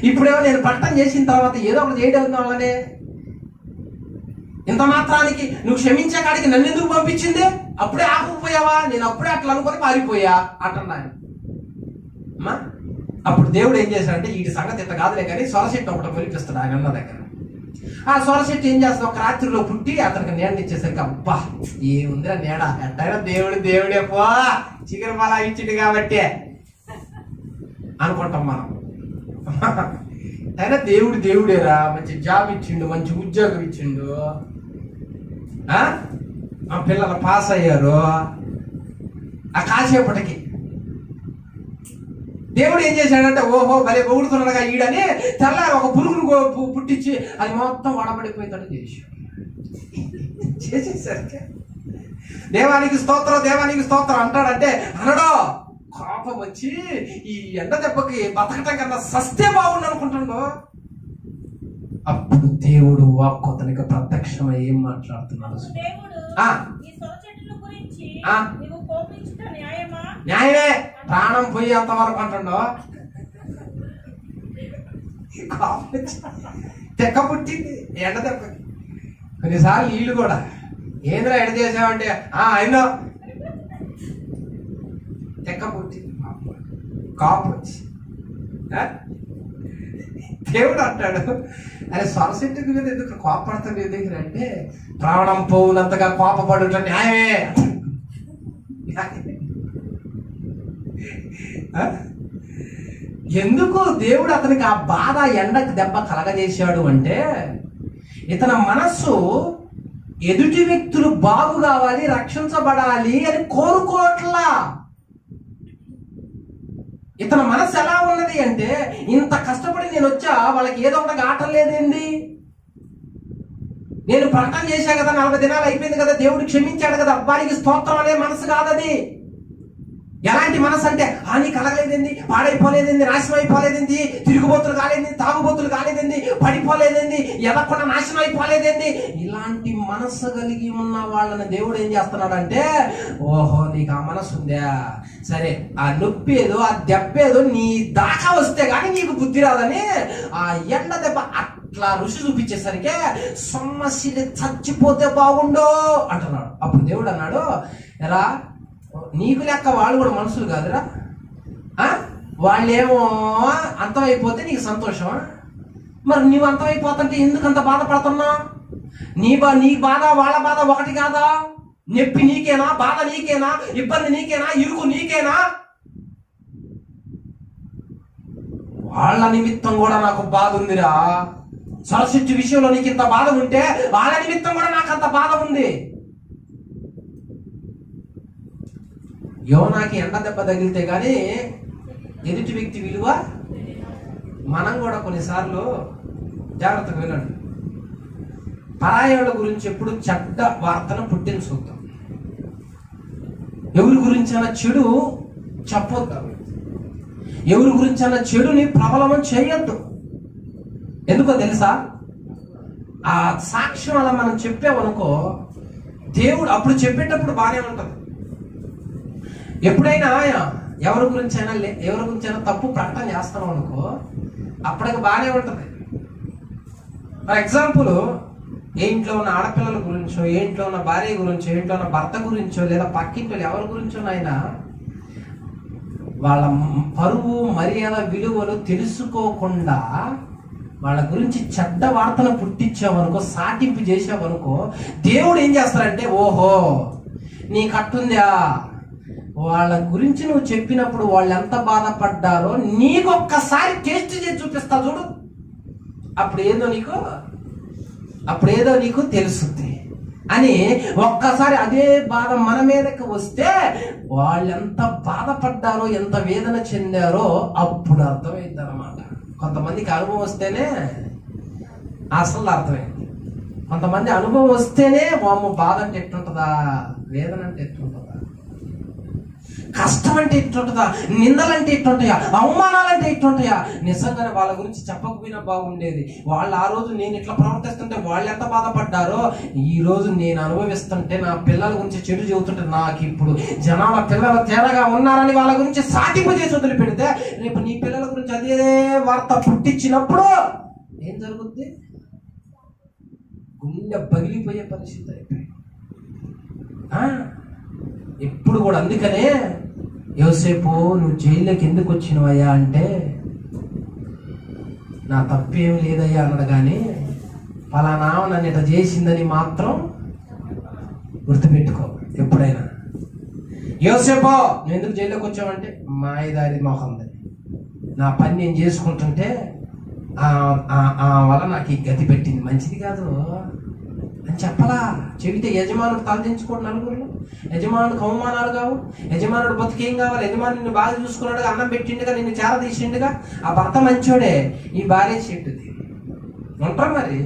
ఇప్పుడేమో నేను పట్టం చేసిన తర్వాత ఏదో ఒకటి చేయడం వాళ్ళనే, ఇంత మాత్రానికి నువ్వు క్షమించే కాడికి నన్ను ఎందుకు పంపించింది, అప్పుడే ఆపుకుపోయావా, నేను అప్పుడే అట్లా అనుకుని పారిపోయా అంటున్నాను. అమ్మా అప్పుడు దేవుడు ఏం చేశాడంటే, వీటి సంగతి ఇంత కాదులే కానీ సొరచెట్టు ఒకటి పిలిపిస్తాడు ఆయన అన్న దగ్గర. ఆ సొరచెట్టు ఏం చేస్తాడు, ఒక రాత్రిలో పుట్టి అతనికి నీడ ఇచ్చేసరికి, అబ్బా ఏముందిరా నీడ, ఎట్టయినా దేవుడే పో, చికెన్ పాలా ఇచ్చిండు కాబట్టి అనుకుంటాం మనం. అయినా దేవుడేరా, మంచి జాబ్ ఇచ్చిండు, మంచి ఉద్యోగం ఇచ్చిండు, మా పిల్లలు పాస్ అయ్యారు. ఆ కాసేపటికి దేవుడు ఏం చేశాడంటే, ఓహో భలే పొగుడుతున్నాడుగా ఈడని తెల్లారి ఒక పురుగును పుట్టించి అది మొత్తం వడబడిపోయేటట్టు చేసేసరికి దేవానికి స్తోత్రం అంటాడంటే అనడో కోపం వచ్చి ఈ ఎండ దెబ్బకి బతకటం కన్నా సస్తే బాగుండు అనుకుంటుండో. అప్పుడు దేవుడు వాక్కు అతనికి ప్రత్యక్షమై ఏం మాట్లాడుతున్నాడు? న్యాయమే, ప్రాణం పోయేంత వరకు అంటుండో. తెక్క పుట్టింది ఎండ దెబ్బకి. కొన్నిసార్లు వీళ్ళు కూడా ఏంద్రా ఎడ చేసావంటే అయినా తెక్క పుట్టింది, కాపు వచ్చి. దేవుడు అంటాడు, అరే సొరచెట్టు మీద ఎందుకు కోపడతాడు దగ్గర అంటే, ప్రాణం పోవునంతగా కోపపడుట న్యాయమే. ఎందుకు దేవుడు అతనికి ఆ బాధ ఎండకు దెబ్బ కలగజేశాడు అంటే, ఇతని మనస్సు ఎదుటి వ్యక్తులు బాగు కావాలి, రక్షించబడాలి అని కోరుకోవట్లా. ఇతని మనస్సు ఎలా ఉన్నది అంటే, ఇంత కష్టపడి నేను వచ్చా, వాళ్ళకి ఏదో ఒకటి ఆటం లేదేంది, నేను ప్రకటన చేశా కదా, 40 దినాలు అయిపోయింది కదా, దేవుడు క్షమించాడు కదా, అబ్బాయికి స్తోత్రం అనే మనసు కాదది. ఎలాంటి మనసు అంటే, హాని కలగలేదండి, పాడైపోలేదండి, నాశనం అయిపోలేదండి, తిరుగుబోతులు కాలేదండి, తాగుబోతులు కాలేదండి, పడిపోలేదండి, ఎదకుండా నాశనం అయిపోలేదండి. ఇలాంటి మనసు కలిగి ఉన్న వాళ్ళని దేవుడు ఏం చేస్తున్నాడంటే, ఓహో నీకు ఆ మనసు ఉందా, సరే ఆ నొప్పి ఏదో, ఆ దెబ్బేదో నీ దాకా వస్తే గానీ నీకు బుద్ధి రాదని ఆ ఎండ దెబ్బ అట్లా రుచి చూపించేసరికి సమస్యలు చచ్చిపోతే బాగుండో అంటున్నాడు. అప్పుడు దేవుడు అన్నాడు, ఎరా నీకు లెక్క వాళ్ళు కూడా మనుషులు కాదురా, వాళ్ళేమో అంతమైపోతే నీకు సంతోషమా? మరి నువ్వు అంతమైపోతుంటే ఎందుకు అంత బాధపడుతున్నావు? నీ బాధ వాళ్ళ బాధ ఒకటి కాదా? నొప్పి నీకేనా? బాధ నీకేనా? ఇబ్బంది నీకేనా? ఇరుకు నీకేనా? వాళ్ళ నిమిత్తం కూడా నాకు బాధ ఉందిరా. సరస్వతి విషయంలో నీకు ఇంత బాధ ఉంటే వాళ్ళ నిమిత్తం కూడా నాకు అంత బాధ ఉంది. యోనాకి ఎండ దెబ్బ తగిలితే గానీ ఎదుటి వ్యక్తి విలువ. మనం కూడా కొన్నిసార్లు జాగ్రత్తగా వినండి, పరాయాళ్ళ గురించి ఎప్పుడు చెడ్డ వార్తను పుట్టించుకుంటాం. ఎవరి గురించైనా చెడు చెప్పొద్దాం, ఎవరి గురించైనా చెడుని ప్రబలమం చేయొద్దు. ఎందుకో తెలుసా? ఆ సాక్ష్యం అలా మనం చెప్పామనుకో, దేవుడు అప్పుడు చెప్పేటప్పుడు బాగానే ఉంటుంది. ఎప్పుడైనా ఎవరి గురించైనా తప్పు ప్రకటన చేస్తాం అనుకో, అప్పటికి బాగానే ఉంటుంది. ఫర్ ఎగ్జాంపుల్, ఏ ఇంట్లో ఉన్న ఆడపిల్లల గురించో, ఏ ఇంట్లో ఉన్న భార్య గురించో, ఇంట్లో ఉన్న భర్త గురించో, లేదా పక్కింట్లో ఎవరి గురించో అయినా వాళ్ళ పరువు మర్యాద విలువలు తెలుసుకోకుండా వాళ్ళ గురించి చెడ్డ వార్తను పుట్టించావనుకో, సాటింపు చేసావనుకో, దేవుడు ఏం చేస్తారంటే, ఓహో నీకు అట్టుందా, వాళ్ళ గురించి నువ్వు చెప్పినప్పుడు వాళ్ళు ఎంత బాధపడ్డారో నీకు ఒక్కసారి టేస్ట్ చేసి చూపిస్తా చూడు, అప్పుడేదో నీకు తెలుస్తుంది అని ఒక్కసారి అదే బాధ మన మీదకి వస్తే వాళ్ళు ఎంత బాధపడ్డారో, ఎంత వేదన చెందారో అప్పుడు అర్థమైంది అన్నమాట. కొంతమందికి అనుభవం వస్తేనే అసలు అర్థమైంది. కొంతమంది అనుభవం వస్తేనే వామ్మ బాధ అంటే ఎట్టుంటుందా, వేదన అంటే ఎట్టుంటుందా, కష్టం అంటే ఎట్టుంటుందా, నిందలంటే ఎట్టుంటాయా, అవమానాలంటే ఎట్టుంటాయా. నిజంగానే వాళ్ళ గురించి చెప్పకపోయినా బాగుండేది. వాళ్ళు ఆ రోజు నేను ఇట్లా ప్రవర్తిస్తుంటే వాళ్ళు ఎంత బాధపడ్డారో, ఈ రోజు నేను అనుభవిస్తుంటే, నా పిల్లల గురించి చెడు చెబుతుంటే, నాకు ఇప్పుడు జనాల పిల్లలు తేడాగా ఉన్నారని వాళ్ళ గురించి సాటింపు చేసి వదిలిపెడితే, రేపు నీ పిల్లల గురించి అదే వార్త పుట్టించినప్పుడు ఏం జరుగుద్ది? గుండె పగిలిపోయే పరిస్థితి అయిపోయింది. ఎప్పుడు కూడా అందుకనే యోసేపు నువ్వు జైల్లోకి ఎందుకు వచ్చినవయ్యా అంటే, నా తప్పేం లేదయ్యా అన్నాడు, కానీ పలానా నన్ను ఇట్లా చేసిందని మాత్రం గుర్తుపెట్టుకో ఎప్పుడైనా. యోసేపు నువ్వు ఎందుకు జైల్లోకి వచ్చావంటే, మాయదారి మొహంది, నా పని నేను చేసుకుంటుంటే వల్ల నాకు ఈ గతి పెట్టింది, మంచిది కాదు అని చెప్పలా. చెబితే యజమానుడు తలదించుకోండి నలుగురు, యజమానుడికి అవమానాలు కావు, యజమానుడు బతికేం కావాలి, యజమానుడిని బాగా చూసుకున్నాడుగా, అన్నం పెట్టిండుగా, నిన్ను చేర తీసిండుగా, ఆ భర్త మంచోడే, ఈ భార్య చెట్టుది ఉంటారు. మరి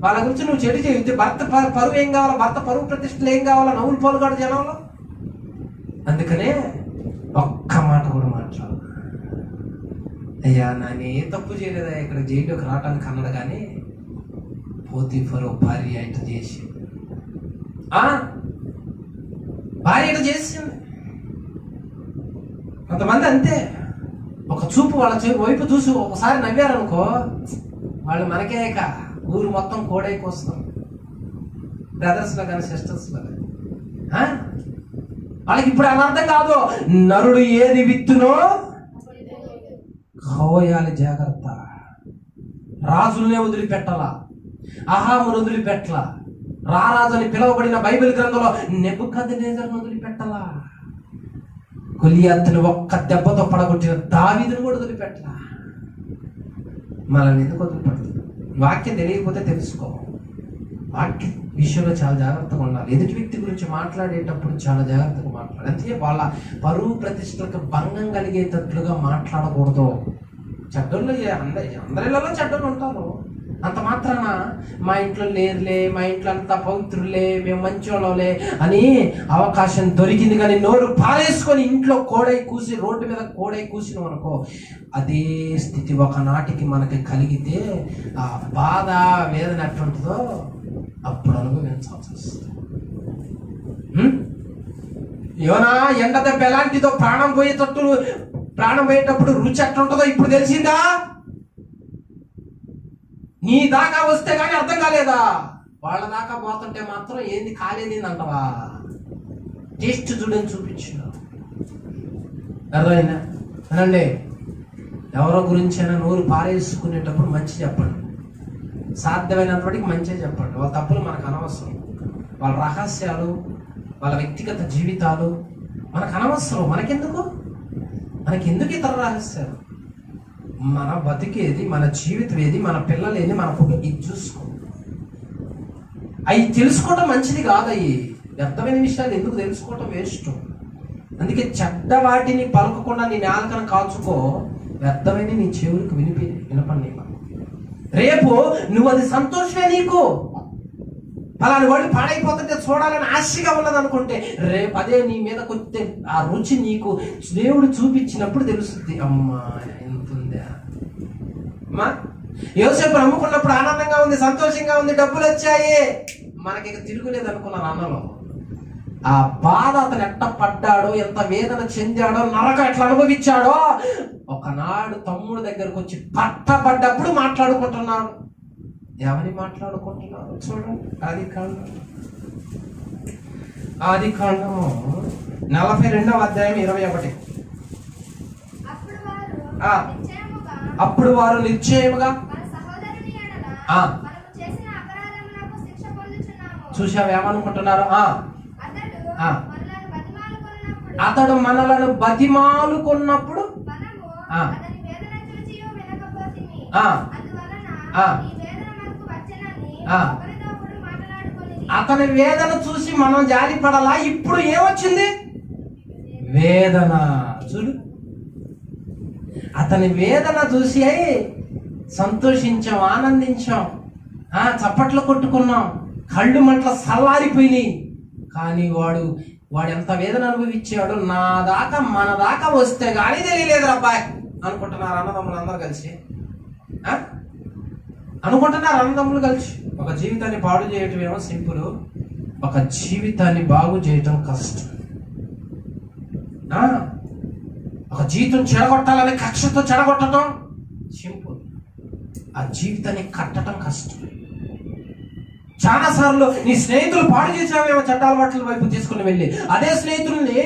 వాళ్ళ గురించి నువ్వు చెడు చెబితే భర్త పరువు ఏం కావాలా, భర్త పరువు ప్రతిష్టలు ఏం కావాలా, నవ్వులు పోలుగాడు జనంలో. అందుకనే ఒక్క మాట కూడా మాట్లాడు, అయ్యా నానే తప్పు చేయలేదా ఇక్కడ జైల్లోకి రావటానికి అన్నాడు, కానీ పోతీఫరు భార్య ఇట్లా చేసి భార్య ఇట్లా చేసింది. కొంతమంది అంతే, ఒక చూపు వాళ్ళ వైపు చూసి ఒకసారి నవ్వారనుకో, వాళ్ళు మనకే ఊరు మొత్తం కోడైకి వస్తాం, బ్రదర్స్లో కానీ సిస్టర్స్లో కానీ. వాళ్ళకి ఇప్పుడు అనర్థం కాదు, నరుడు ఏది విత్తునో కోయాలి, జాగ్రత్త. రాజుల్నే వదిలిపెట్టాలా, అహామును వదిలిపెట్టలా, రారాజు అని పిలువబడిన బైబిల్ గ్రంథంలో నెబుకద్నెజరును వదిలిపెట్టలా, గొలియాతును ఒక్క దెబ్బతో పడగొట్టిన దావీదును కూడా వదిలిపెట్టలా. మనల్ని ఎందుకు వదిలిపెడుతుంది? వాక్యం తెలియకపోతే తెలుసుకో. వాక్య విషయంలో చాలా జాగ్రత్తగా ఉండాలి. ఎదుటి వ్యక్తి గురించి మాట్లాడేటప్పుడు చాలా జాగ్రత్తగా మాట్లాడాలి. అంతే, వాళ్ళ పరువు ప్రతిష్టలకు భంగం కలిగేటట్లుగా మాట్లాడకూడదు. చెడ్డోళ్ళు అందరిలో చెడ్డోళ్ళు ఉంటారు. అంత మాత్రాన మా ఇంట్లో లేరులే, మా ఇంట్లో అంతా పవిత్రులే, మేము మంచోళ్ళలే అని అవకాశం దొరికింది కానీ నోరు పారేసుకొని ఇంట్లో కోడై కూసి, రోడ్డు మీద కోడై కూసినాం అనుకో, అదే స్థితి ఒకనాటికి మనకి కలిగితే ఆ బాధ వేదన ఎట్లుంటుందో అప్పుడు అనుభవించాల్సి వస్తుంది. యోనా ఎండ దెబ్బ ఎలాంటిదో, ప్రాణం పోయేటప్పుడు రుచి ఎట్లుంటుందో ఇప్పుడు తెలిసిందా? నీ దాకా వస్తే కానీ అర్థం కాలేదా? వాళ్ళ దాకా పోతుంటే మాత్రం ఏంది కాలేది అంటవా? టేస్ట్ చూడని చూపించిన అర్థమైందా? అనండి. ఎవరో గురించైనా నోరు పారేసుకునేటప్పుడు మంచి చెప్పండి, సాధ్యమైనంత వరకు మంచిగా చెప్పండి. వాళ్ళ తప్పులు మనకు అనవసరం, వాళ్ళ రహస్యాలు, వాళ్ళ వ్యక్తిగత జీవితాలు మనకు అనవసరం. మనకెందుకు ఇతర రహస్యాలు? మన బతికేది, మన జీవితం ఏది, మన పిల్లలు ఏది, మన ఇది చూసుకో. అవి తెలుసుకోవటం మంచిది కాదు. అవి వ్యర్థమైన విషయాలు ఎందుకు తెలుసుకోవటం వేస్ట్. అందుకే చెడ్డ వాటిని పలకకుండా నీ నాలుకను కాల్చుకో, వ్యర్థమైన నీ చెవులకు వినపండి. రేపు నువ్వు అది సంతోషమే, నీకు అలాంటి వాడు పాడైపోతుంటే చూడాలని ఆశగా ఉన్నది అనుకుంటే, రేపు అదే నీ మీద కొద్ది ఆ రుచి నీకు దేవుడు చూపించినప్పుడు తెలుస్తుంది. అమ్మా ఎంత ఉందా అమ్మా. యోసేపు నమ్ముకున్నప్పుడు ఆనందంగా ఉంది, సంతోషంగా ఉంది, డబ్బులు వచ్చాయి, మనకి ఇక తిరుగులేదు అనుకున్నాను అన్నలో. ఆ బాధ అతను ఎట్ట పడ్డాడో, ఎంత వేదన చెందాడో, నరక ఎట్లా అనుభవించాడో, ఒకనాడు తమ్ముడు దగ్గరకు వచ్చి పట్టబడ్డప్పుడు మాట్లాడుకుంటున్నాడు. ఎవరిని మాట్లాడుకుంటున్నారు చూడండి. ఆదికాండము 42వ అధ్యాయం 21. అప్పుడు వారు నిశ్చయముగా చూసావు ఏమనుకుంటున్నారు? అతడు మనలను బతిమాలుకున్నప్పుడు అతని వేదన చూసి మనం జాలి పడాలా? ఇప్పుడు ఏమొచ్చింది? వేదన. చూడు, అతని వేదన చూసి సంతోషించాం, ఆనందించాం, చప్పట్లు కొట్టుకున్నాం, కళ్ళు మంటలు సల్లారిపోయినాయి. కానీ వాడు ఎంత వేదన అనుభవించాడు. నా దాకా మన దాకా వస్తే గానీ తెలియలేదు అబ్బాయి అనుకుంటున్నారు అన్నదమ్ములు అందరూ కలిసి. అనుకుంటున్నారు అన్నదమ్ములు కలిసి. ఒక జీవితాన్ని పాడు చేయటం ఏమో సింపుల్, ఒక జీవితాన్ని బాగు చేయటం కష్టం. ఒక జీవితం చెడగొట్టాలని కక్షతో చెడగొట్టడం సింపుల్, ఆ జీవితాన్ని కట్టడం కష్టం. చాలా సార్లు నీ స్నేహితులు పాడు చేసావేమో చట్టాల బట్టల వైపు తీసుకుని వెళ్ళి, అదే స్నేహితుల్ని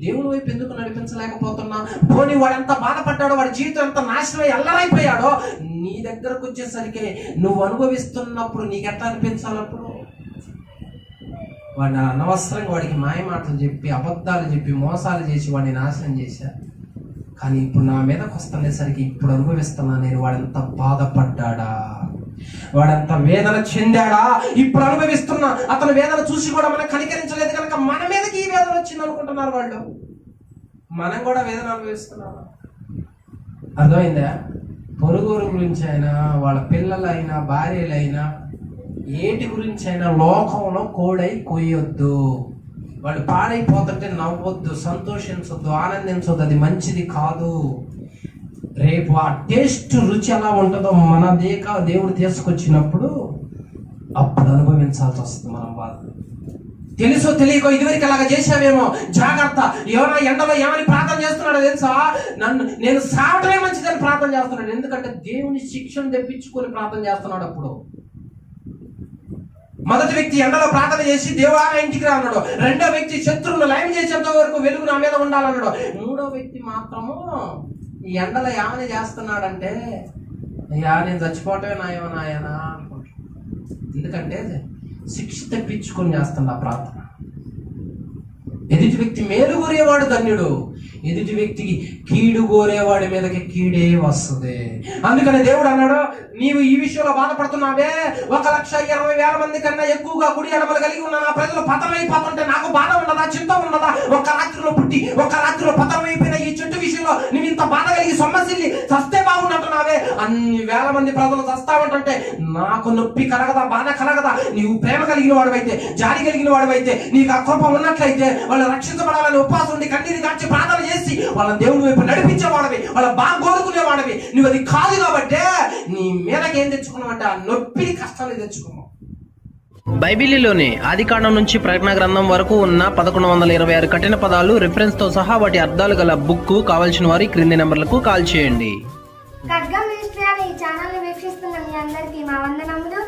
దేవుని వైపు ఎందుకు నడిపించలేకపోతున్నా? పోనీ వాడు ఎంత బాధపడ్డాడో, వాడి జీవితం ఎంత నాశనమై అల్లరైపోయాడో, నీ దగ్గరకు వచ్చేసరికి నువ్వు అనుభవిస్తున్నప్పుడు నీకు ఎట్లా అనిపించాలప్పుడు? వాడిని అనవసరంగా వాడికి మాయ మాటలు చెప్పి, అబద్ధాలు చెప్పి, మోసాలు చేసి వాడిని నాశనం చేశా. కానీ ఇప్పుడు నా మీదకి వస్తున్నసరికి ఇప్పుడు అనుభవిస్తున్నా నేను. వాడెంత బాధపడ్డా, వాడంత వేదన చెందాడా, ఇప్పుడు అనుభవిస్తున్నా. అతని వేదన చూసి కూడా మనం కనికరించలేదు కనుక మన మీదకి ఈ వేదన వచ్చింది అనుకుంటున్నారు వాళ్ళు. మనం కూడా వేదన అనుభవిస్తున్నాం. అర్థమైందా? పొరుగురు గురించి అయినా, వాళ్ళ పిల్లలైనా, భార్యలైనా, ఏటి గురించి అయినా లోకంలో కోడై కొయ్యొద్దు. వాళ్ళు పాడైపోతుంటే నవ్వొద్దు, సంతోషించొద్దు, ఆనందించొద్దు. అది మంచిది కాదు. రేపు ఆ టేస్ట్, రుచి ఎలా ఉంటుందో మన దేవుడు తీసుకొచ్చినప్పుడు అప్పుడు అనుభవించాల్సి వస్తుంది మనం బాధ. తెలుసో తెలియకో ఇదివరకు అలాగా చేసావేమో, జాగ్రత్త. ఎవరైనా ఎండలో ఏమని ప్రార్థన చేస్తున్నాడో తెలుసా? నేను సావటమే మంచిదని ప్రార్థన చేస్తున్నాడు. ఎందుకంటే దేవుని శిక్షను తెప్పించుకొని ప్రార్థన చేస్తున్నాడు. అప్పుడు మొదటి వ్యక్తి ఎండలో ప్రార్థన చేసి దేవుడా ఇంటికి రా అన్నాడు. రెండో వ్యక్తి శత్రువులు లయం చేసేంత వరకు వెలుగు నా మీద ఉండాలన్నాడు. మూడో వ్యక్తి మాత్రము ఈ ఎండలో ఏమని చేస్తున్నాడంటే, నేను చచ్చిపోవటమే నాయనా అనుకుంటా. ఎందుకంటే శిక్ష తెప్పించుకొని చేస్తున్నా ప్రార్థన. ఎదుటి వ్యక్తి మేలు కోరేవాడు ధన్యుడు, ఎదుటి వ్యక్తికి కీడు కోరేవాడి మీదకి కీడే వస్తుంది. అందుకని దేవుడు అన్నాడు, నీవు ఈ విషయంలో బాధపడుతున్నావే, 1,20,000 మంది కన్నా ఎక్కువగా కుడి ఎడమలు కలిగి ఉన్న నా ప్రజలు పతనమైపోతుంటే నాకు బాధ ఉండదా, చింత ఉండదా? ఒక రాత్రిలో పుట్టి ఒక రాత్రిలో పతనమైపోయిన ఈ చెట్టు విషయంలో నువ్వు ఇంత బాధ కలిగి సొమ్మసిల్లి చస్తే బాగుంటున్నావే. అన్ని వేల మంది ప్రజలు చస్తావంటే నాకు నొప్పి కలగదా, బాధ కలగదా? నీవు ప్రేమ కలిగిన వాడివైతే, జాలి కలిగిన వాడివైతే, నీకు ఆ కృప ఉన్నట్లయితే, వాళ్ళు రక్షించబడాలని ఉపవాసం ఉండి కన్నీరు కాచి ప్రార్థన చేసి వాళ్ళ దేవుని వైపు నడిపించేవాడివి, వాళ్ళ బాగా కోరుకునేవాడివి. నువ్వు అది కాదు కాబట్టే నీ మీదకి ఏం తెచ్చుకున్నావంటే ఆ నొప్పిని, కష్టాన్ని తెచ్చుకున్నావు. బైబిలులోని ఆదికాండం నుంచి ప్రకటన గ్రంథం వరకు ఉన్న 1126 కఠిన పదాలు రిఫరెన్స్ తో సహా వాటి అర్థాలు గల బుక్ కావాల్సిన వారి క్రింది నెంబర్లకు కాల్ చేయండి. ఖడ్గం మినిస్ట్రీ అనే ఈ ఛానల్ ని వీక్షిస్తున్న మీ అందరికీ మా వందనములు.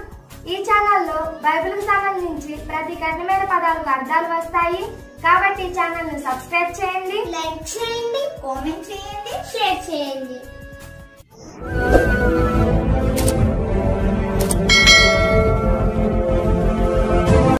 ఈ ఛానల్లో బైబిల్ కు సంబంధించి ప్రతి కఠినమైన పదాలకు అర్థాలు వస్తాయి. కాబట్టి ఈ ఛానల్ ని సబ్స్క్రైబ్ చేయండి, లైక్ చేయండి, కామెంట్ చేయండి, షేర్ చేయండి. ఆమేన్.